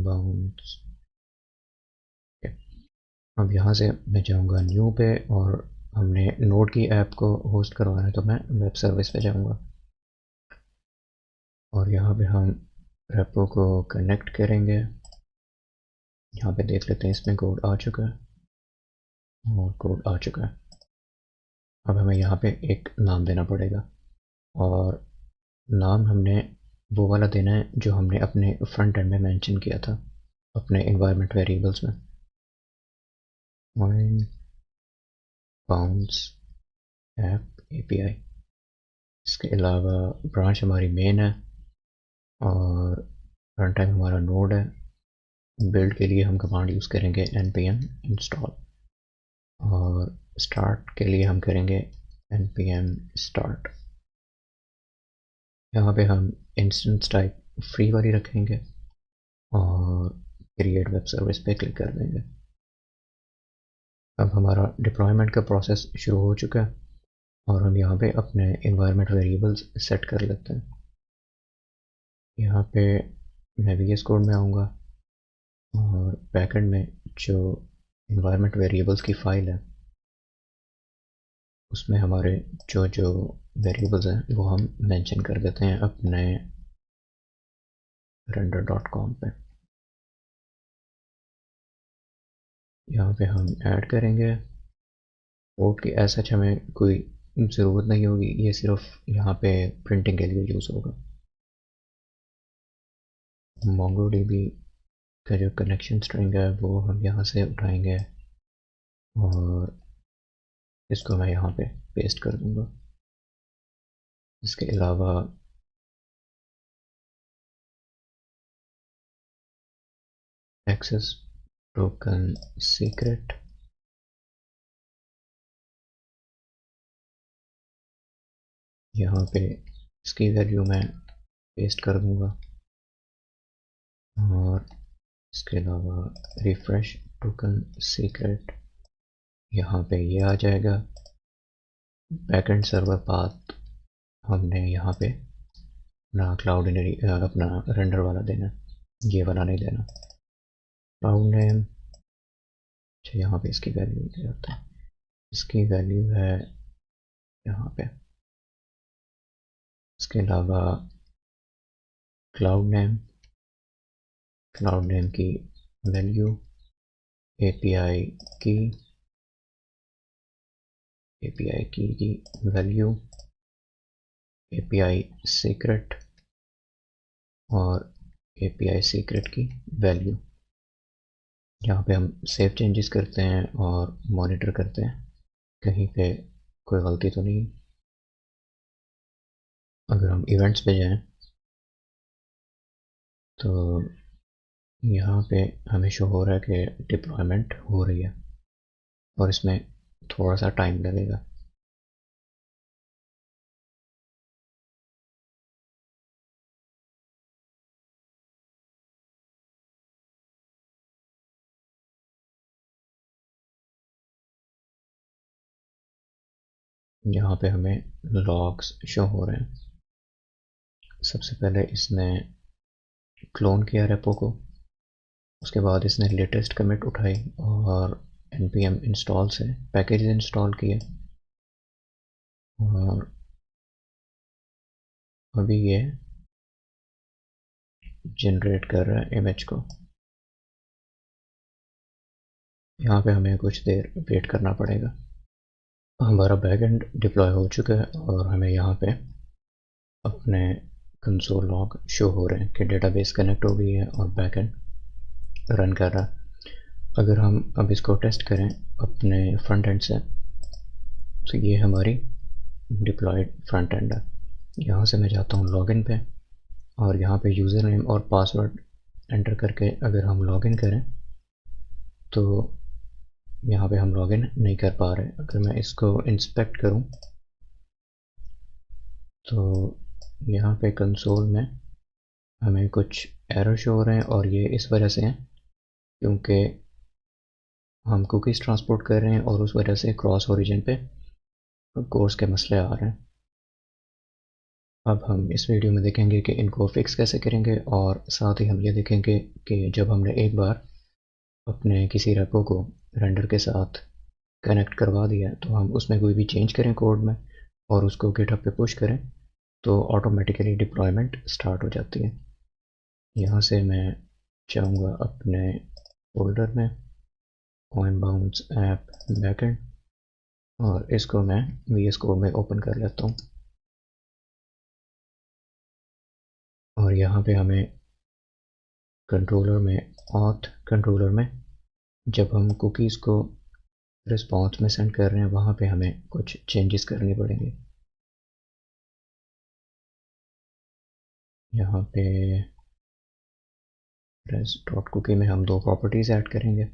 बाउंस अब यहाँ से मैं जाऊँगा न्यू पे और हमने नोड की ऐप को होस्ट करवाना है, तो मैं वेब सर्विस पे जाऊँगा और यहाँ पे हम रेपो को कनेक्ट करेंगे। यहाँ पे देख लेते हैं, इसमें कोड आ चुका है और कोड आ चुका है। अब हमें यहाँ पे एक नाम देना पड़ेगा और नाम हमने वो वाला देना है जो हमने अपने फ्रंट एंड में मेंशन किया था अपने एनवायरनमेंट वेरिएबल्स में। बाउंस ऐप एपीआई, इसके अलावा ब्रांच हमारी मेन है और रन टाइम हमारा नोड है। बिल्ड के लिए हम कमांड यूज़ करेंगे npm install और स्टार्ट के लिए हम करेंगे npm start। यहाँ पे हम इंस्टेंस टाइप फ्री वाली रखेंगे और क्रिएट वेब सर्विस पे क्लिक कर देंगे। अब हमारा डिप्लॉयमेंट का प्रोसेस शुरू हो चुका है और हम यहाँ पे अपने एनवायरनमेंट वेरिएबल्स सेट कर लेते हैं। यहाँ पे मैं VS कोड में आऊँगा और बैकएंड में जो एनवायरनमेंट वेरिएबल्स की फ़ाइल है उसमें हमारे जो जो वेरिएबल्स हैं वो हम मेंशन कर देते हैं अपने render.com पे। यहाँ पे हम ऐड करेंगे। पोर्ट की ऐसा हमें कोई ज़रूरत नहीं होगी, ये सिर्फ यहाँ पे प्रिंटिंग के लिए यूज़ होगा। MongoDB का जो कनेक्शन स्ट्रिंग है वो हम यहाँ से उठाएंगे और इसको मैं यहाँ पे पेस्ट कर दूँगा। इसके अलावा एक्सेस टोकन सीक्रेट, यहाँ पे इसकी वैल्यू मैं पेस्ट कर दूँगा और इसके अलावा रिफ्रेश टोकन सीक्रेट, यहाँ पे ये आ जाएगा। बैकएंड सर्वर पाथ हमने यहाँ पे अपना क्लाउड अपना रेंडर वाला देना, ये वाला नहीं देना। क्लाउड नेम, अच्छा यहाँ पे इसकी वैल्यू दे देते हैं। इसकी वैल्यू है यहाँ पे। इसके अलावा क्लाउड नेम की वैल्यू, एपीआई की वैल्यू, एपीआई सीक्रेट और एपीआई सीक्रेट की वैल्यू। यहाँ पे हम सेव चेंजेस करते हैं और मॉनिटर करते हैं कहीं पे कोई गलती तो नहीं। अगर हम इवेंट्स पे जाएं तो यहाँ पे हमें शो हो रहा है कि डिप्लॉयमेंट हो रही है और इसमें थोड़ा सा टाइम लगेगा। यहाँ पे हमें लॉग्स शो हो रहे हैं। सबसे पहले इसने क्लोन किया रेपो को, उसके बाद इसने लेटेस्ट कमिट उठाई और npm इंस्टॉल से पैकेज इंस्टॉल किए और अभी ये जनरेट कर रहा है इमेज को। यहाँ पे हमें कुछ देर वेट करना पड़ेगा। हमारा बैकएंड डिप्लॉय हो चुका है और हमें यहाँ पे अपने कंसोल लॉग शो हो रहे हैं कि डेटाबेस कनेक्ट हो गई है और बैकएंड रन कर रहा है। अगर हम अब इसको टेस्ट करें अपने फ्रंट एंड से तो ये हमारी डिप्लॉयड फ्रंट एंड है। यहाँ से मैं जाता हूँ लॉगिन पे, और यहाँ पे यूज़र नेम और पासवर्ड एंटर करके अगर हम लॉगिन करें तो यहाँ पे हम लॉगिन नहीं कर पा रहे। अगर मैं इसको इंस्पेक्ट करूँ तो यहाँ पे कंसोल में हमें कुछ एरर शो हो रहे हैं, और ये इस वजह से हैं क्योंकि हम कुकीज़ ट्रांसपोर्ट कर रहे हैं और उस वजह से क्रॉस ओरिजिन पे कोर्स के मसले आ रहे हैं। अब हम इस वीडियो में देखेंगे कि इनको फिक्स कैसे करेंगे, और साथ ही हम ये देखेंगे कि जब हमने एक बार अपने किसी रेपो को रेंडर के साथ कनेक्ट करवा दिया है तो हम उसमें कोई भी चेंज करें कोड में और उसको गिटहब पे पुश करें तो ऑटोमेटिकली डिप्लॉयमेंट स्टार्ट हो जाती है। यहाँ से मैं जाऊँगा अपने फोल्डर में कॉइन बाउंस ऐप बैकएंड, और इसको मैं VS कोड में ओपन कर लेता हूँ। और यहाँ पे हमें कंट्रोलर में ऑथ कंट्रोलर में जब हम कुकीज़ को रिस्पॉन्स में सेंड कर रहे हैं वहाँ पे हमें कुछ चेंजेस करनी पड़ेंगे। यहाँ पे res डॉट कुकी में हम दो प्रॉपर्टीज़ ऐड करेंगे।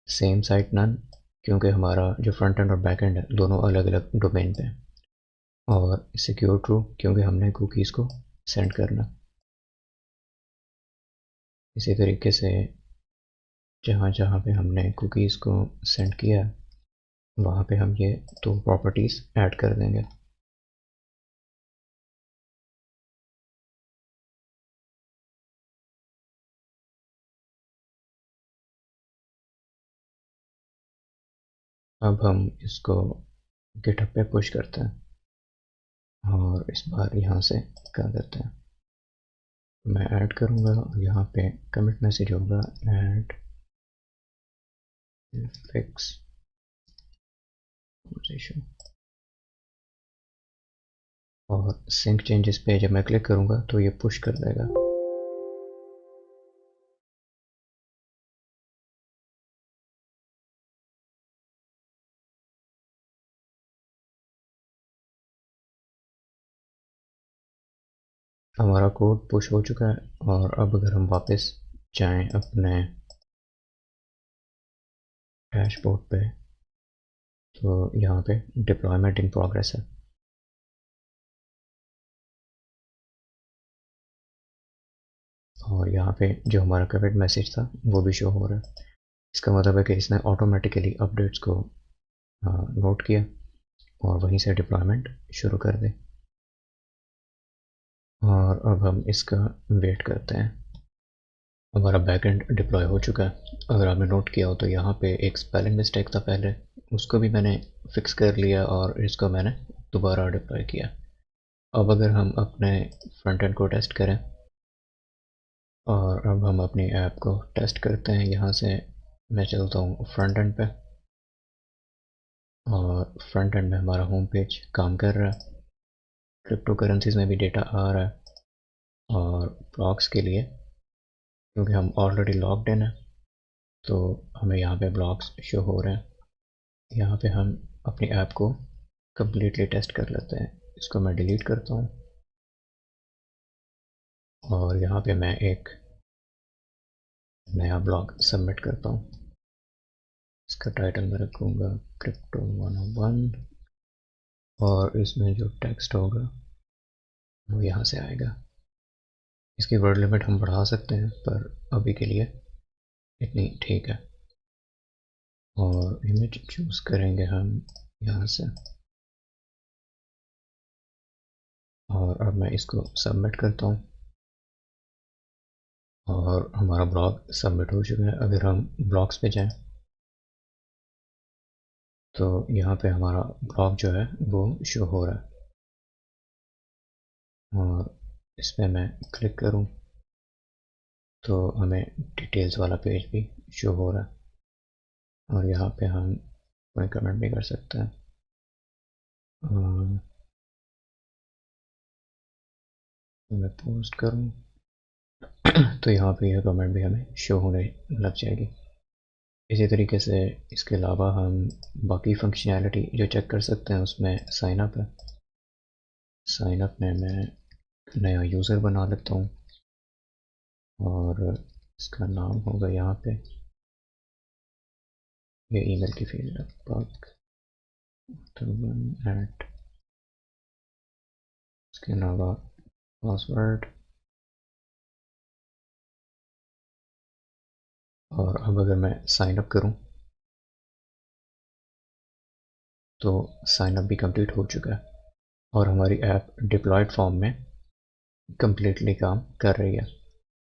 सेम साइट नन, क्योंकि हमारा जो फ्रंट एंड और बैक एंड है दोनों अलग अलग डोमेन पे हैं, और सिक्योर ट्रू क्योंकि हमने कुकीज़ को सेंड करना। इसी तरीके से जहाँ जहाँ पे हमने कुकीज़ को सेंड किया वहाँ पे हम ये दो प्रॉपर्टीज़ ऐड कर देंगे। अब हम इसको गिटहब पे पुश करते हैं और इस बार यहाँ से कर देते हैं। मैं ऐड करूँगा और यहाँ पे कमिट मैसेज होगा ऐड फिक्स पोजीशन, और सिंक चेंजेस पे जब मैं क्लिक करूँगा तो ये पुश कर देगा। हमारा कोड पुश हो चुका है, और अब अगर हम वापस जाएं अपने डैशबोर्ड पे तो यहाँ पे डिप्लॉयमेंट इन प्रोग्रेस है। और यहाँ पे जो हमारा कमिट मैसेज था वो भी शो हो रहा है। इसका मतलब है कि इसने ऑटोमेटिकली अपडेट्स को नोट किया और वहीं से डिप्लॉयमेंट शुरू कर दे। और अब हम इसका वेट करते हैं। हमारा बैकएंड डिप्लॉय हो चुका है। अगर आपने नोट किया हो तो यहाँ पे एक स्पेलिंग मिस्टेक था पहले, उसको भी मैंने फिक्स कर लिया और इसको मैंने दोबारा डिप्लॉय किया। अब अगर हम अपने फ्रंट एंड को टेस्ट करें, और अब हम अपनी ऐप को टेस्ट करते हैं। यहाँ से मैं चलता हूँ फ्रंट एंड पे, और फ्रंट एंड में हमारा होम पेज काम कर रहा है। क्रिप्टो करेंसीज में भी डेटा आ रहा है, और ब्लॉक्स के लिए क्योंकि हम ऑलरेडी लॉग्ड इन है तो हमें यहाँ पे ब्लॉक्स शो हो रहे हैं। यहाँ पे हम अपनी ऐप को कम्प्लीटली टेस्ट कर लेते हैं। इसको मैं डिलीट करता हूँ, और यहाँ पे मैं एक नया ब्लॉग सबमिट करता हूँ। इसका टाइटल मैं रखूँगा क्रिप्टो 101, और इसमें जो टेक्स्ट होगा वो यहाँ से आएगा। इसकी वर्ड लिमिट हम बढ़ा सकते हैं पर अभी के लिए इतनी ठीक है। और इमेज चूज़ करेंगे हम यहाँ से, और अब मैं इसको सबमिट करता हूँ और हमारा ब्लॉग सबमिट हो चुका है। अगर हम ब्लॉग्स पे जाएं तो यहाँ पे हमारा ब्लॉग जो है वो शो हो रहा है, और इस पर मैं क्लिक करूँ तो हमें डिटेल्स वाला पेज भी शो हो रहा है। और यहाँ पे हम कोई कमेंट भी कर सकते हैं। मैं पोस्ट करूँ तो यहाँ पे यह कमेंट भी हमें शो होने लग जाएगी। इसी तरीके से इसके अलावा हम बाकी फंक्शनैलिटी जो चेक कर सकते हैं उसमें साइन अप है। साइन अप में मैं नया यूज़र बना लेता हूँ और इसका नाम होगा यहाँ पे, ये ईमेल की फील्ड है पाक एट, इसके अलावा पासवर्ड। और अब अगर मैं साइन अप करूँ तो साइन अप भी कंप्लीट हो चुका है और हमारी ऐप डिप्लॉयड फॉर्म में कंप्लीटली काम कर रही है।